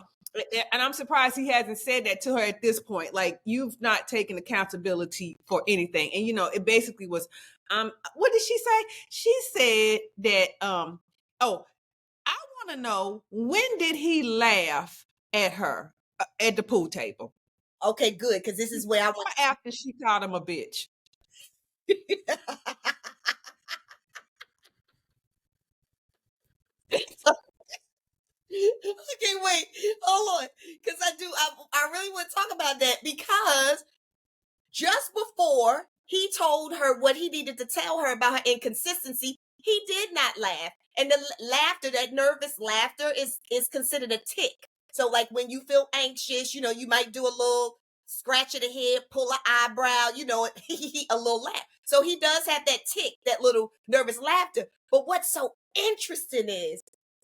and I'm surprised he hasn't said that to her at this point. Like, you've not taken accountability for anything. And, it basically was, what did she say? She said that, I want to know, when did he laugh at her at the pool table? Okay, good, because this is where I want. After she called him a bitch. Okay, wait, hold on, because I really want to talk about that, because just before he told her what he needed to tell her about her inconsistency, he did not laugh. And the laughter, that nervous laughter, is considered a tick. So like when you feel anxious, you might do a little scratch of the head, pull an eyebrow, a little laugh. So he does have that tick, that little nervous laughter. But what's so interesting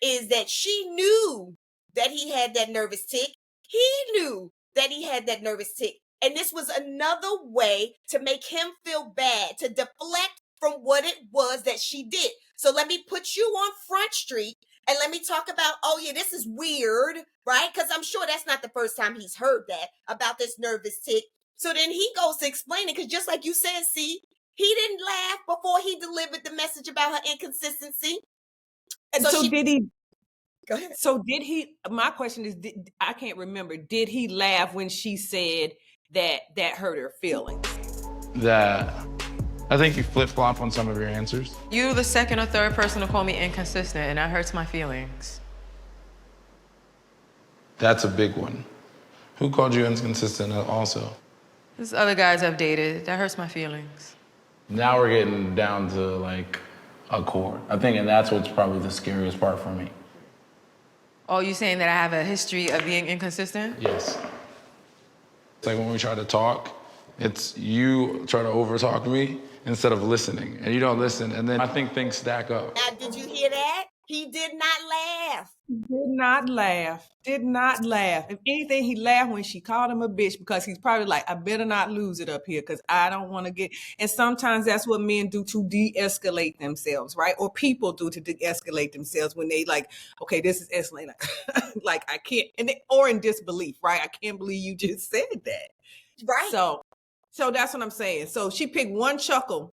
is that she knew that he had that nervous tick. He knew that he had that nervous tick. And this was another way to make him feel bad, to deflect from what it was that she did. So let me put you on Front Street and let me talk about, oh yeah, this is weird, right? Because I'm sure that's not the first time he's heard that about this nervous tick. So then he goes to explain it, because just like you said, see, he didn't laugh before he delivered the message about her inconsistency. And so did he? Go ahead. So did he? My question is, I can't remember. Did he laugh when she said that hurt her feelings? I think you flip-flop on some of your answers. You're the second or third person to call me inconsistent, and that hurts my feelings. That's a big one. Who called you inconsistent also? There's other guys I've dated. That hurts my feelings. Now we're getting down to like a core. I think, and that's what's probably the scariest part for me. Oh, you saying that I have a history of being inconsistent? Yes. It's like when we try to talk, it's you try to over-talk me instead of listening. And you don't listen, and then I think things stack up. Now, did you hear that? He did not laugh. Did not laugh. Did not laugh. If anything, he laughed when she called him a bitch, because he's probably like, I better not lose it up here because I don't want to get... And sometimes that's what men do to de-escalate themselves, right? Or people do to de-escalate themselves when they like, okay, this is escalating. Like I can't... or in disbelief, right? I can't believe you just said that. Right. So that's what I'm saying. So she picked one chuckle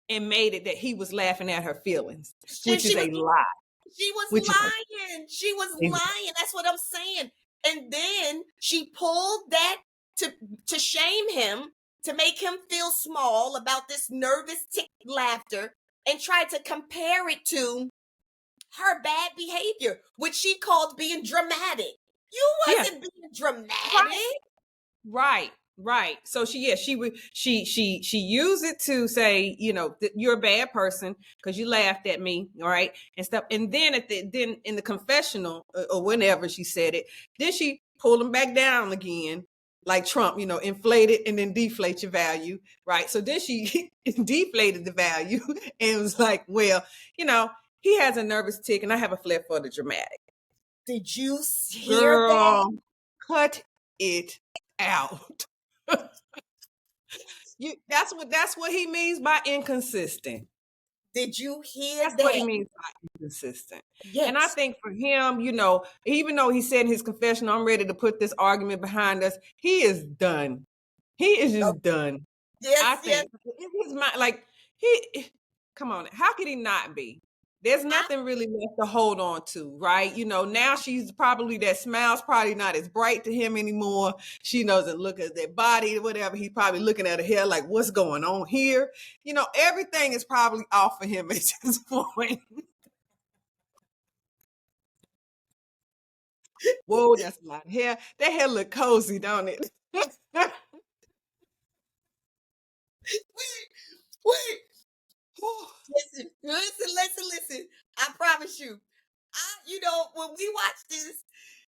and made it that he was laughing at her feelings, which is a lie. She was lying. She was lying. That's what I'm saying. And then she pulled that to shame him, to make him feel small about this nervous tick laughter, and tried to compare it to her bad behavior, which she called being dramatic. You wasn't being dramatic. Right. So she used it to say, you're a bad person because you laughed at me, all right, and stuff. And then then in the confessional or whenever she said it, then she pulled him back down again, like Trump, inflate it and then deflate your value, right? So then she deflated the value and was like, well, he has a nervous tick and I have a flair for the dramatic. Did you hear that? Cut it out. That's what he means by inconsistent. Did you hear that's that? What he means by inconsistent. Yes. And I think for him, even though he said in his confession, I'm ready to put this argument behind us, he is done. He is just done. Yes, I think in his mind, come on, how could he not be? There's nothing really left to hold on to, right? Now that smile's probably not as bright to him anymore. She doesn't look at their body or whatever. He's probably looking at her hair like, what's going on here? Everything is probably off for him at this point. Whoa, that's a lot of hair. That hair look cozy, don't it? Wait. Listen. I promise you. When we watch this,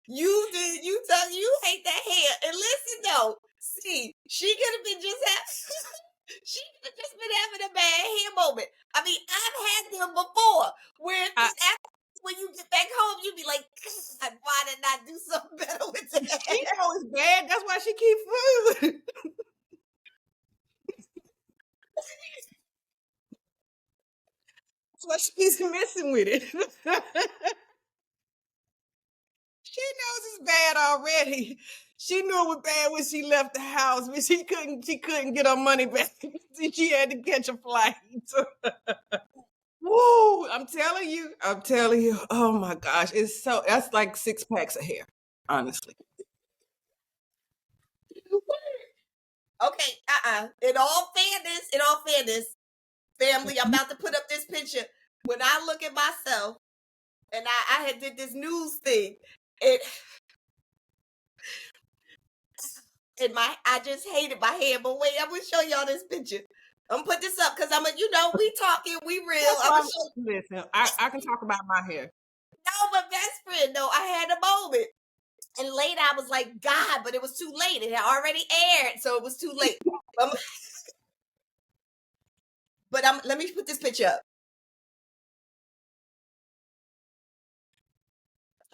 you hate that hair. And listen though, see, she could have been she could have just been having a bad hair moment. I mean, I've had them before where when you get back home, you be like, God, why didn't I do something better with that? She know it's bad. That's why she keep food. That's why she's messing with it. She knows it's bad already. She knew it was bad when she left the house, but she couldn't get her money back. She had to catch a flight. Woo! I'm telling you. Oh my gosh, that's like 6 packs of hair, honestly. Okay, In all fairness, family, I'm about to put up this picture. When I look at myself, and I had did this news thing, I just hated my hair. But wait, I'm gonna show y'all this picture. I'm gonna put this up because we talking, we real. Listen, I can talk about my hair. No, but best friend, though, I had a moment. And later I was like, God, but it was too late. It had already aired, so it was too late. Let me put this picture up.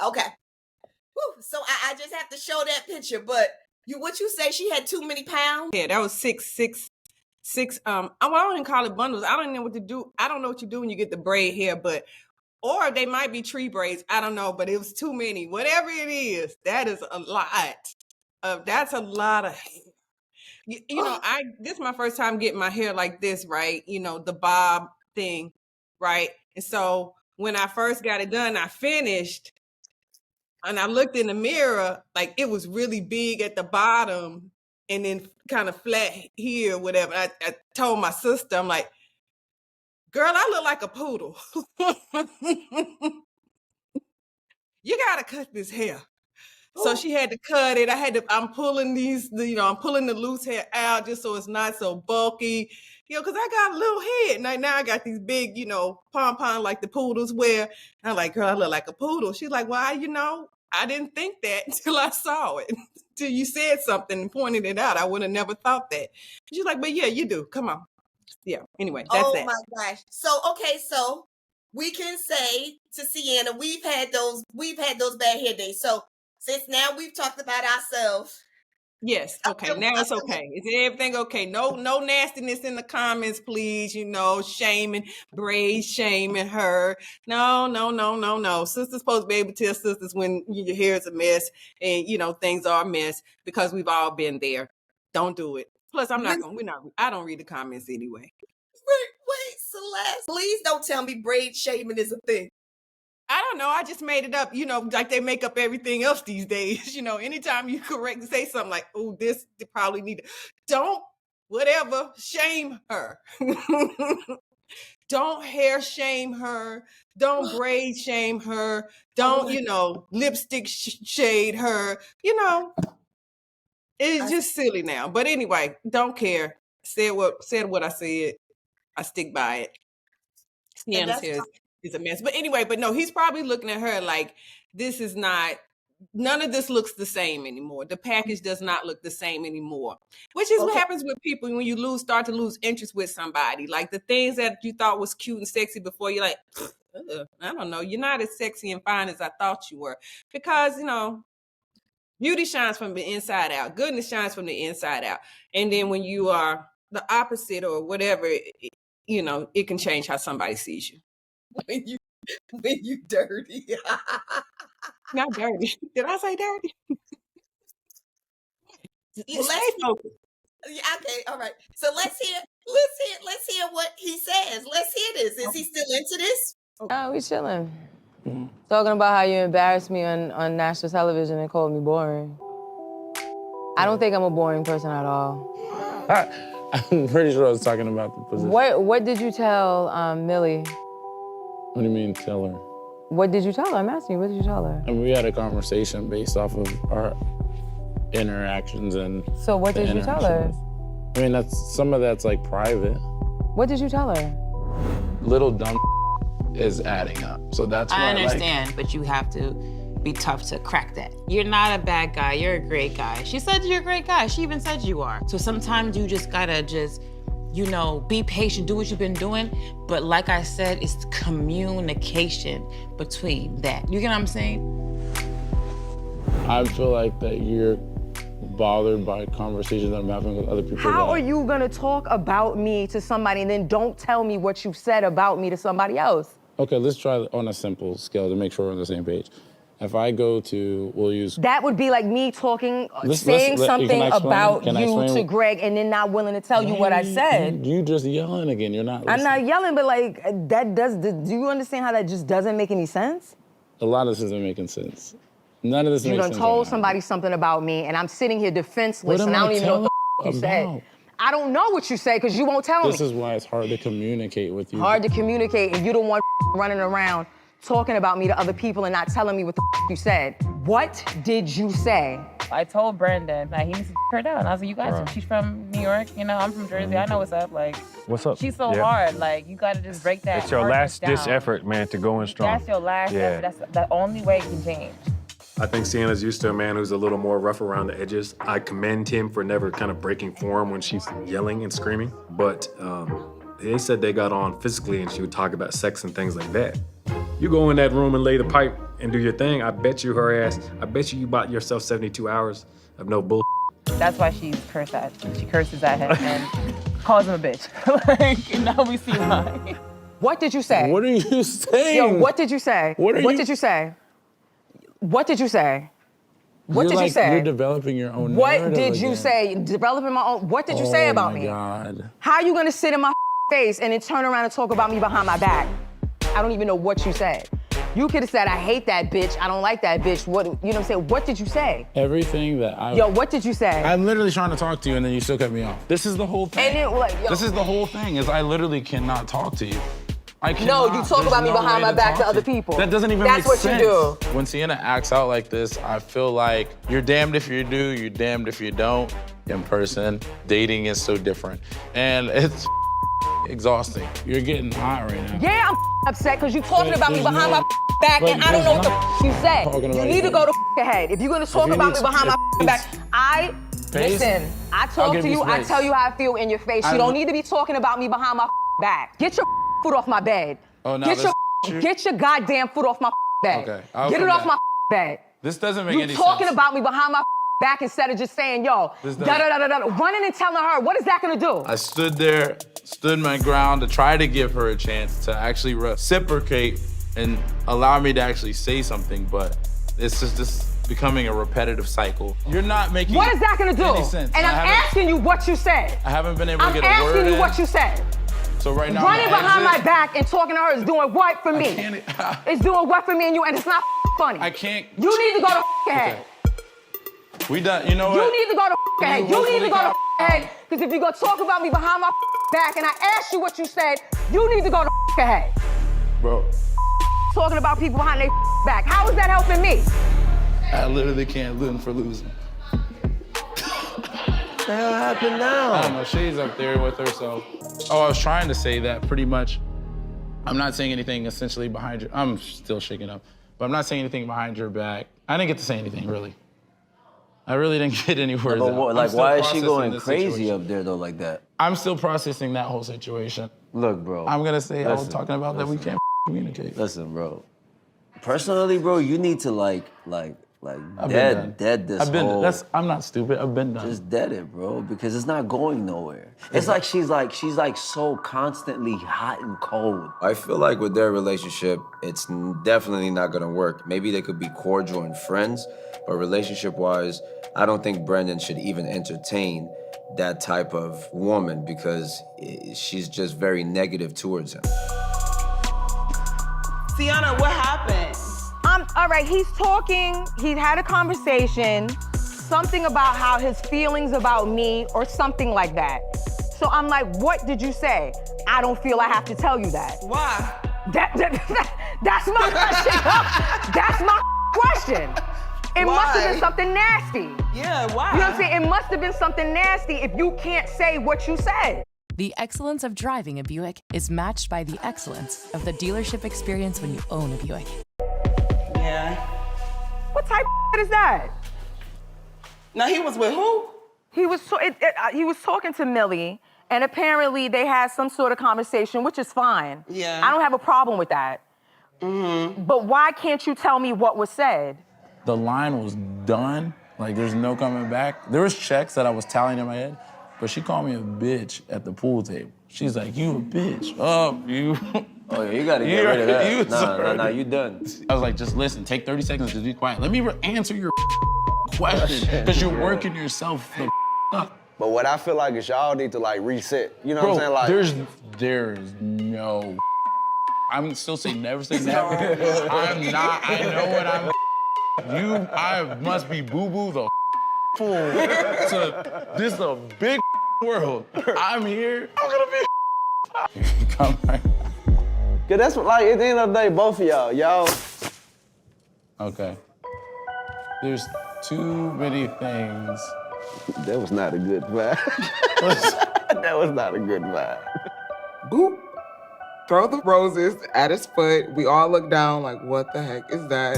Okay. Whew, so I just have to show that picture. But what you say, she had too many pounds? Yeah, that was six. I don't even call it bundles. I don't know what to do. I don't know what you do when you get the braid hair, or they might be tree braids. I don't know, but it was too many. Whatever it is, that is a lot. That's a lot of hair. This is my first time getting my hair like this, right? The bob thing, right? And so when I first got it done, I finished, and I looked in the mirror, like it was really big at the bottom and then kind of flat here, whatever. I told my sister, I'm like, girl, I look like a poodle. You gotta cut this hair. So she had to cut it. I'm pulling I'm pulling the loose hair out just so it's not so bulky, because I got a little head. Now I got these big, pom-pom like the poodles wear. And I'm like, girl, I look like a poodle. She's like, well, I didn't think that until I saw it. Till you said something and pointed it out. I would have never thought that. She's like, but yeah, you do. Come on. Yeah. Anyway, that's that. Oh my gosh. So we can say to Sienna, we've had those bad hair days. So since now we've talked about ourselves. Yes. Okay. Now it's okay. Is everything okay? No nastiness in the comments, please. Shaming, shaming her. No. Sister's supposed to be able to tell sisters when your hair is a mess and things are a mess because we've all been there. Don't do it. Plus, I don't read the comments anyway. Wait, Celeste. Please don't tell me braid shaming is a thing. I don't know. I just made it up, like they make up everything else these days. Anytime you say something like, oh, this they probably need to. Don't, whatever, shame her. Don't hair shame her. Don't braid shame her. Don't, lipstick shade her. It's just silly now. But anyway, don't care. Said what I said. I stick by it. Sienna's hair is a mess. But anyway, no, he's probably looking at her like, none of this looks the same anymore. The package does not look the same anymore, which is what happens with people when you start to lose interest with somebody. Like the things that you thought was cute and sexy before, you're like, I don't know, you're not as sexy and fine as I thought you were. Because, beauty shines from the inside out. Goodness shines from the inside out. And then when you are the opposite or whatever, it can change how somebody sees you. When you dirty. Not dirty. Did I say dirty? Stay focused. Okay, all right. So let's hear what he says. Let's hear this. Is he still into this? Oh, we chilling. Talking about how you embarrassed me on national television and called me boring. I don't think I'm a boring person at all. I'm pretty sure I was talking about the position. What did you tell Millie? What do you mean, tell her? What did you tell her? I'm asking you, what did you tell her? I mean, we had a conversation based off of our interactions and. So what did you tell her? I mean, some of that's like private. What did you tell her? Little dumb is adding up, so that's why I understand, but you have to be tough to crack that. You're not a bad guy, you're a great guy. She said you're a great guy, she even said you are. So sometimes you just gotta be patient, do what you've been doing, but like I said, it's communication between that. You get what I'm saying? I feel like that you're bothered by conversations that I'm having with other people. How are you gonna talk about me to somebody and then don't tell me what you said about me to somebody else? Okay, let's try on a simple scale to make sure we're on the same page. If I go to, we'll use... That would be like me saying something about you to Greg and then not willing to tell you what I said. You just yelling again, you're not listening. I'm not yelling, but like, do you understand how that just doesn't make any sense? A lot of this isn't making sense. None of this makes sense. You done told somebody something about me and I'm sitting here defenseless and I don't even know what the you said. I don't know what you said because you won't tell me. This is why it's hard to communicate with you. Hard to communicate and you don't want running around talking about me to other people and not telling me what the you said. What did you say? I told Brandon that he needs to her down. I was like, you guys, she's from New York, I'm from Jersey, I know what's up. Like, what's up? She's so hard, like, you gotta just break that. It's your last ditch effort, man, to go in strong. That's your last effort, that's the only way it can change. I think Sienna's used to a man who's a little more rough around the edges. I commend him for never kind of breaking form when she's yelling and screaming. But they said they got on physically and she would talk about sex and things like that. You go in that room and lay the pipe and do your thing, I bet you you bought yourself 72 hours of no bull. That's why she curses at him and calls him a bitch. And now we see why. What did you say? What are you saying? Yo, what did you say? What did you say? What did you say? What did you say? You're developing your own What did you say? Developing my own. What did you say about me? Oh my God. How are you gonna sit in my face and then turn around and talk about me behind my back? I don't even know what you said. You could have said, I hate that bitch, I don't like that bitch. What, you know what I'm saying? What did you say? Everything that I... Yo, what did you say? I'm literally trying to talk to you and then you still cut me off. This is the whole thing. And then, this is the whole thing, is I literally cannot talk to you. No, you talk about me behind my back to other people. That doesn't even make sense. That's what you do. When Sienna acts out like this, I feel like you're damned if you do, you're damned if you don't. In person, dating is so different. And it's exhausting. You're getting hot right now. Yeah, I'm upset because you're talking about me behind my back and I don't know what the you said. You need to go to ahead. If you're gonna talk about me behind my back, listen, I talk to you, I tell you how I feel in your face. You don't need to be talking about me behind my back. Get your foot off my bed. Oh, no, get your goddamn foot off my bed. Okay, get it off my bed. This doesn't make any sense. You talking about me behind my back instead of just saying, yo, running and telling her, what is that gonna do? I stood my ground to try to give her a chance to actually reciprocate and allow me to actually say something, but it's just becoming a repetitive cycle. You're not making What is that gonna do? any sense. And I'm asking you what you said. I haven't been able to get a word I'm asking you in. what you said. So right now, running behind my back and talking to her is doing what for me? It's doing what for me and you, and it's not funny. I can't. You need to go to ahead. Okay. We done, you know what? You need to go to ahead. You need to go to ahead. Because if you're gonna talk about me behind my back and I asked you what you said, you need to go to ahead. Bro. Talking about people behind their back. How is that helping me? I literally can't win for losing. What the hell happened now? I don't know, she's up there with herself. Oh, I was trying to say that pretty much. I'm not saying anything essentially behind your, I'm still shaking up, but I'm not saying anything behind your back. I didn't get to say anything, really. I really didn't get any words out. Like, why is she going crazy up there, though, like that? I'm still processing that whole situation. Look, bro. I'm gonna say I was talking about that we can't communicate. Listen, bro. Personally, bro, you need to, dead this whole... I'm not stupid, I've been done. Just dead it, bro, because it's not going nowhere. It's like she's so constantly hot and cold. I feel like with their relationship, it's definitely not gonna work. Maybe they could be cordial and friends, but relationship-wise, I don't think Brandon should even entertain that type of woman because she's just very negative towards him. Sienna, what happened? All right, he's talking, he had a conversation, something about how his feelings about me or something like that. So I'm like, what did you say? I don't feel I have to tell you that. Why? That's my question. That's my question. It must have been something nasty. Yeah, why? You know what I'm saying? It must have been something nasty if you can't say what you said. The excellence of driving a Buick is matched by the excellence of the dealership experience when you own a Buick. Yeah. What type of is that? Now he was with who? He was talking to Millie, and apparently they had some sort of conversation, which is fine. Yeah. I don't have a problem with that. Mm-hmm. But why can't you tell me what was said? The line was done. Like, there's no coming back. There was checks that I was tallying in my head, but she called me a bitch at the pool table. She's like, you a bitch. Oh, you. Oh, yeah, you gotta get rid of that. Nah, you done. I was like, just listen, take 30 seconds, just be quiet. Let me answer your question, because you're working yourself the up. But what I feel like is y'all need to, like, reset. You know what I'm saying? Like, there's no. I'm still saying never say never. I'm not, I know what I'm. I must be boo-boo the fool. This is a big world. I'm here. I'm gonna be. Come right. Cause that's what, like, at the end of the day, both of y'all. Okay. There's too many things. That was not a good vibe. That was not a good vibe. Boop. Throw the roses at his foot. We all look down like, what the heck is that?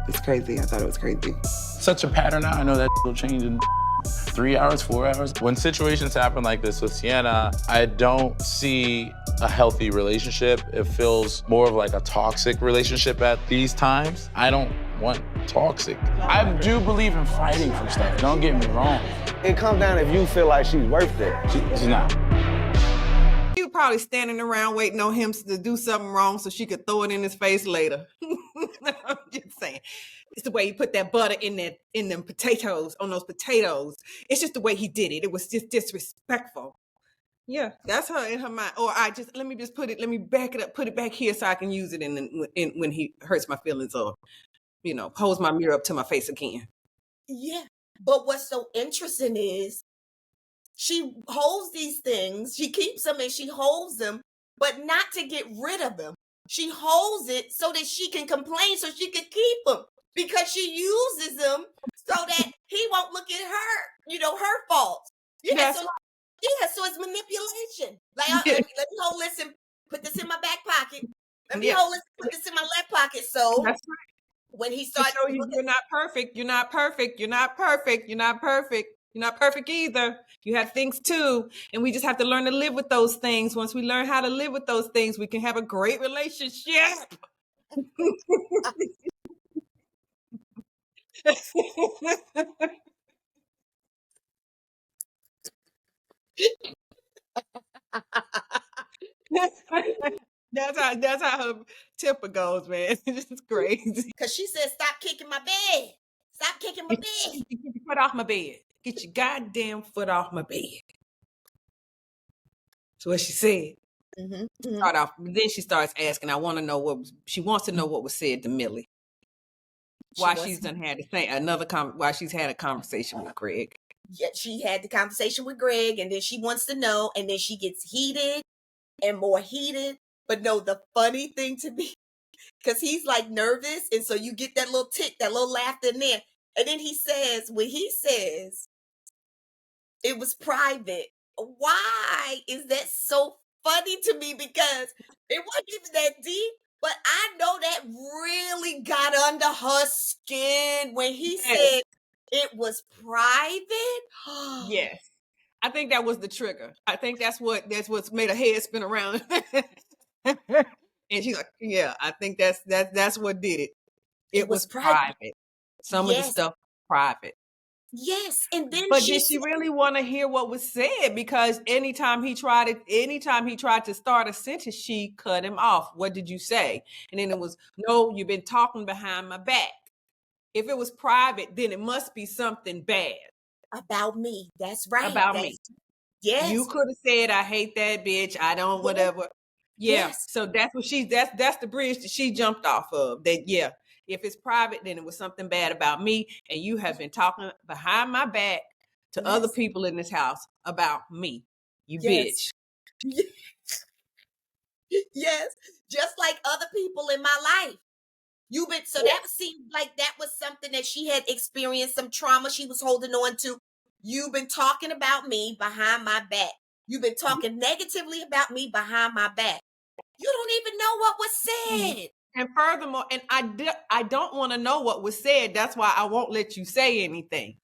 It's crazy. I thought it was crazy. Such a pattern now. I know that will change in 3 hours, 4 hours. When situations happen like this with Sienna, I don't see a healthy relationship. It feels more of like a toxic relationship at these times. I don't want toxic. I do believe in fighting for stuff. Don't get me wrong. It comes down if you feel like she's worth it. She's not. You probably standing around waiting on him to do something wrong so she could throw it in his face later. I'm just saying. It's the way he put that butter in them potatoes, on those potatoes. It's just the way he did it. It was just disrespectful. Yeah, that's her in her mind. Or let me back it up, put it back here so I can use it in when he hurts my feelings or, holds my mirror up to my face again. Yeah, but what's so interesting is she holds these things, she keeps them and she holds them, but not to get rid of them. She holds it so that she can complain, so she can keep them, because she uses them so that he won't look at her, her faults. Yeah, so it's manipulation. Like, let me hold this and put this in my back pocket. Let me hold this, put this in my left pocket. So that's right. When he starts to show you you're not perfect, you're not perfect, you're not perfect, you're not perfect. You're not perfect either. You have things too. And we just have to learn to live with those things. Once we learn how to live with those things, we can have a great relationship. That's how her temper goes, man. It's just crazy. Because she said, stop kicking my bed. Stop kicking my bed. Get your foot off my bed. Get your goddamn foot off my bed. That's what she said. Start off, then she starts asking. She wants to know what was said to Millie. Why she's had a conversation with Greg. Yeah, she had the conversation with Greg, and then she wants to know, and then she gets heated and more heated. But no, the funny thing to me, because he's like nervous, and so you get that little tick, that little laughter in there. And then he says, it was private. Why is that so funny to me? Because it wasn't even that deep, but I know that really got under her skin when he said it was private. Yes. I think that was the trigger. I think that's what's made her head spin around. And she's like, yeah, I think that's what did it. It was private. Some of the stuff was private. Yes, and then but did she really want to hear what was said? Because anytime he tried to start a sentence, she cut him off. What did you say? And then it was, no, you've been talking behind my back. If it was private, then it must be something bad about me. That's right. About me. Yes. You could have said, I hate that bitch. I don't, whatever. Yeah. Yes. So that's what that's the bridge that she jumped off of. That if it's private, then it was something bad about me, and you have been talking behind my back to other people in this house about me. You bitch. Yes, just like other people in my life. You've been that seemed like that was something that she had experienced, some trauma she was holding on to. You've been talking about me behind my back. You've been talking negatively about me behind my back. You don't even know what was said. And furthermore, and I don't want to know what was said. That's why I won't let you say anything.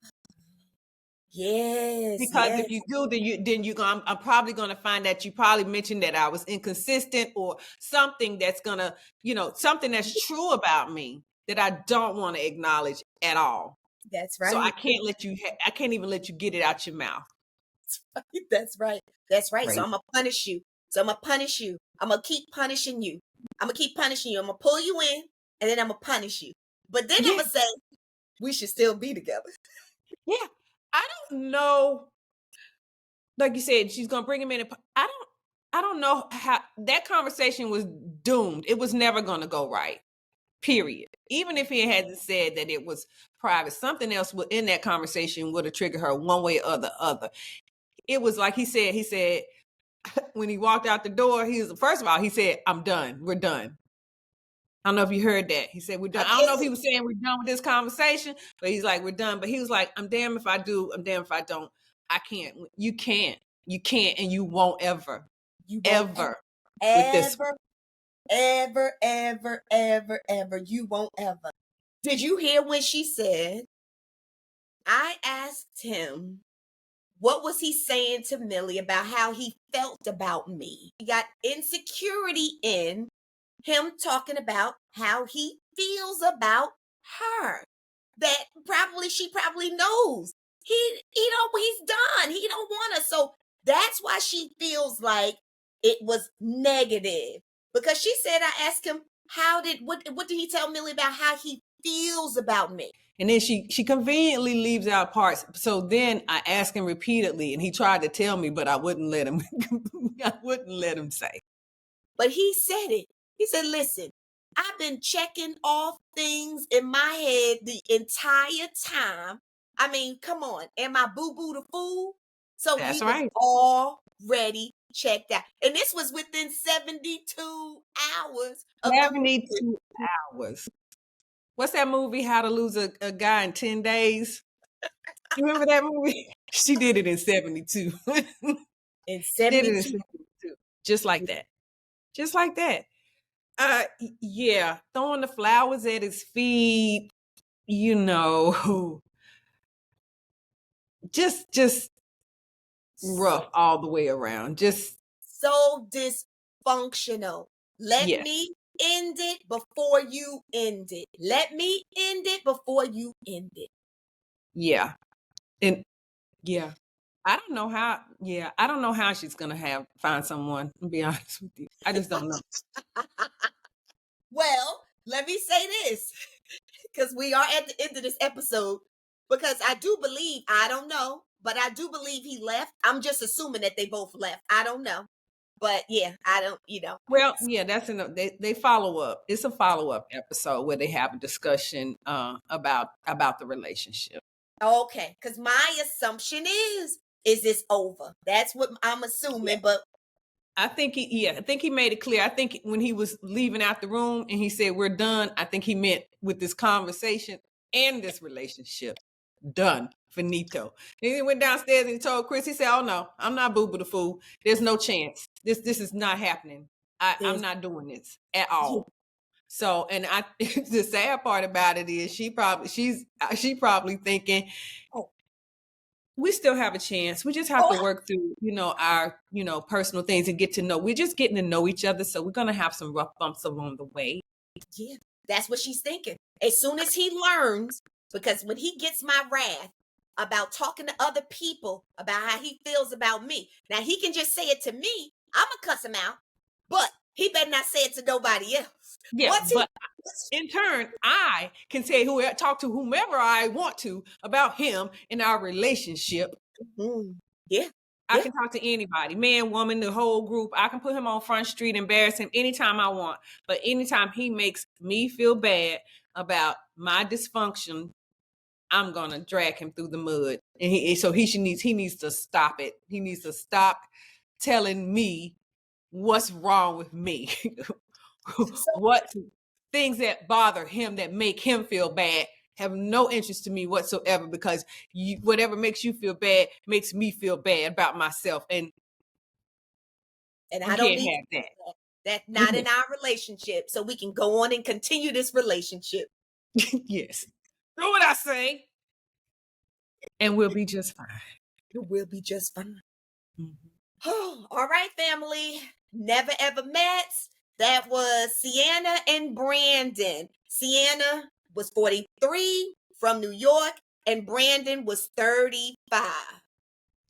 Yes. Because if you do, then I'm probably gonna find that you probably mentioned that I was inconsistent or something that's gonna, something that's true about me that I don't want to acknowledge at all. That's right. So I can't let you. I can't even let you get it out your mouth. That's right. That's right. Right. So I'm gonna punish you. I'm gonna keep punishing you. I'm gonna pull you in, and then I'm gonna punish you. But then I'm gonna say we should still be together. Yeah. I don't know. Like you said, she's gonna bring him in. I don't know how that conversation was doomed. It was never gonna go right. Period. Even if he hadn't said that it was private, something else in that conversation would have triggered her one way or the other. It was like he said when he walked out the door, first of all, he said, "I'm done. We're done." I don't know if you heard that. He said, "We're done." I don't know if he was saying we're done with this conversation, but he's like, "We're done." But he was like, "I'm damned if I do. I'm damned if I don't. I can't. You can't. You can't, and you won't ever. You won't ever. With this. Ever. You won't ever." Did you hear when she said, I asked him, what was he saying to Millie about how he felt about me? He got insecurity in him talking about how he feels about her. That she probably knows. He's done. He don't want us. So that's why she feels like it was negative. Because she said, I asked him, what did he tell Millie about how he feels about me? And then she conveniently leaves out parts. So then I asked him repeatedly, and he tried to tell me, but I wouldn't let him. I wouldn't let him say. But he said it. He said, listen, I've been checking off things in my head the entire time. I mean, come on. Am I boo-boo the fool? So That's he right. was already checked out. And this was within 72 hours. 72 hours. What's that movie, How to Lose a Guy in 10 Days? You remember that movie? She did it in 72. In 72. Just like that. Just like that. Yeah. Throwing the flowers at his feet, just rough all the way around. Just so dysfunctional. Let me end it before you end it. Let me end it before you end it. Yeah. And I don't know how she's gonna find someone, to be honest with you. I just don't know. Well, let me say this, because we are at the end of this episode, because I do believe, I don't know, but I do believe he left. I'm just assuming that they both left. I don't know. But yeah, I don't, Well, yeah, that's they follow up. It's a follow-up episode where they have a discussion about the relationship. Okay, because my assumption is this over? That's what I'm assuming, but I think he made it clear. I think when he was leaving out the room and he said, "We're done," I think he meant with this conversation and this relationship. Done. Finito. And he went downstairs and he told Chris, he said, "Oh no, I'm not boo-boo the fool. There's no chance. This is not happening. I'm not doing this at all." So, and the sad part about it is she probably thinking, we still have a chance. We just have to work through, our, personal things and get to know. We're just getting to know each other. So we're going to have some rough bumps along the way. Yeah, that's what she's thinking. As soon as he learns, because when he gets my wrath about talking to other people about how he feels about me, now he can just say it to me. I'm going to cuss him out, but he better not say it to nobody else. Yeah, but in turn, I can talk to whomever I want to about him in our relationship. Mm-hmm. Yeah. I can talk to anybody, man, woman, the whole group. I can put him on Front Street, embarrass him anytime I want. But anytime he makes me feel bad about my dysfunction, I'm gonna drag him through the mud. And he needs to stop it. He needs to stop telling me what's wrong with me. What things that bother him that make him feel bad have no interest to me whatsoever, because whatever makes you feel bad makes me feel bad about myself, and I don't need that. That's not in our relationship, so we can go on and continue this relationship. Yes, do what I say, and we'll be just fine. We'll be just fine. Oh, all right, family. Never ever met. That was Sienna and Brandon. Sienna was 43 from New York, and Brandon was 35.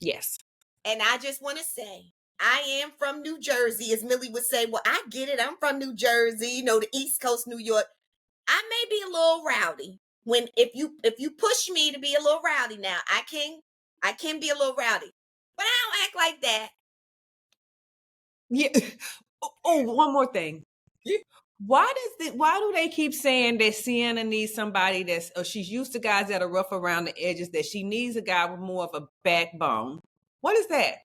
Yes. And I just want to say, I am from New Jersey, as Millie would say. Well, I get it. I'm from New Jersey, the East Coast, New York. I may be a little rowdy. If you push me to be a little rowdy now, I can be a little rowdy. But I don't act like that. Yeah. Oh, one more thing. Yeah. Why do they keep saying that Sienna needs somebody she's used to guys that are rough around the edges, that she needs a guy with more of a backbone? What is that?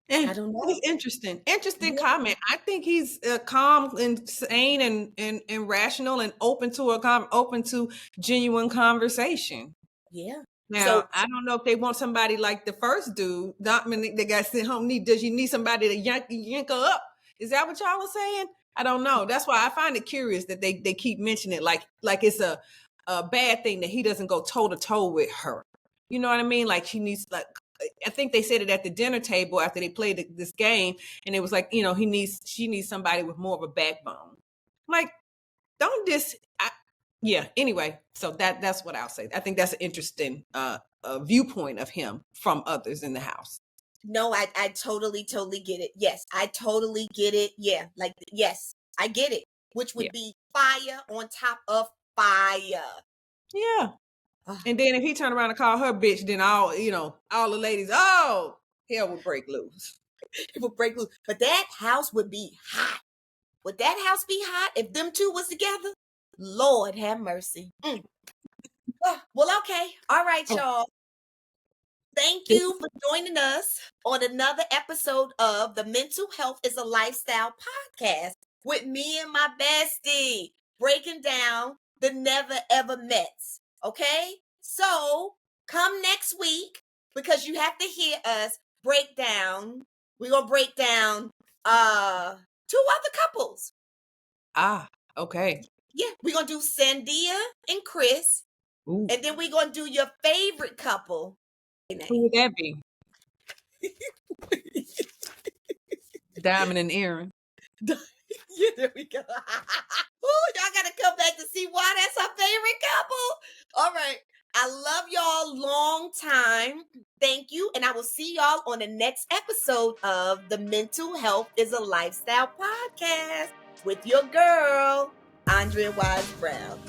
I don't know. It's interesting. Interesting comment. I think he's calm and sane and rational and open to genuine conversation. Yeah. Now, I don't know if they want somebody like the first dude, Dominic, that got sent home. Does you need somebody to yank her up? Is that what y'all are saying? I don't know. That's why I find it curious that they keep mentioning it like it's a bad thing that he doesn't go toe to toe with her. You know what I mean? Like she needs, I think they said it at the dinner table after they played this game, and it was like, she needs somebody with more of a backbone. Like, don't anyway, so that's what I'll say. I think that's an interesting viewpoint of him from others in the house. No, I totally get it. Yes, I totally get it. Yeah, yes, I get it. Which would be fire on top of fire. Yeah. And then if he turned around and called her bitch, then all the ladies, hell would break loose. It would break loose. But that house would be hot. Would that house be hot if them two was together? Lord have mercy. Well, okay. All right, y'all. Thank you for joining us on another episode of the Mental Health is a Lifestyle podcast with me and my bestie, breaking down the Never Ever Mets. Okay? So come next week, because you have to hear us break down. We're going to break down 2 other couples. Okay. Yeah, we're going to do Sandia and Chris. Ooh. And then we're going to do your favorite couple. Who would that be? Diamond and Aaron. Yeah, there we go. Y'all got to come back to see why that's our favorite couple. All right. I love y'all long time. Thank you. And I will see y'all on the next episode of the Mental Health is a Lifestyle podcast with your girl, Andrea Wise Brown.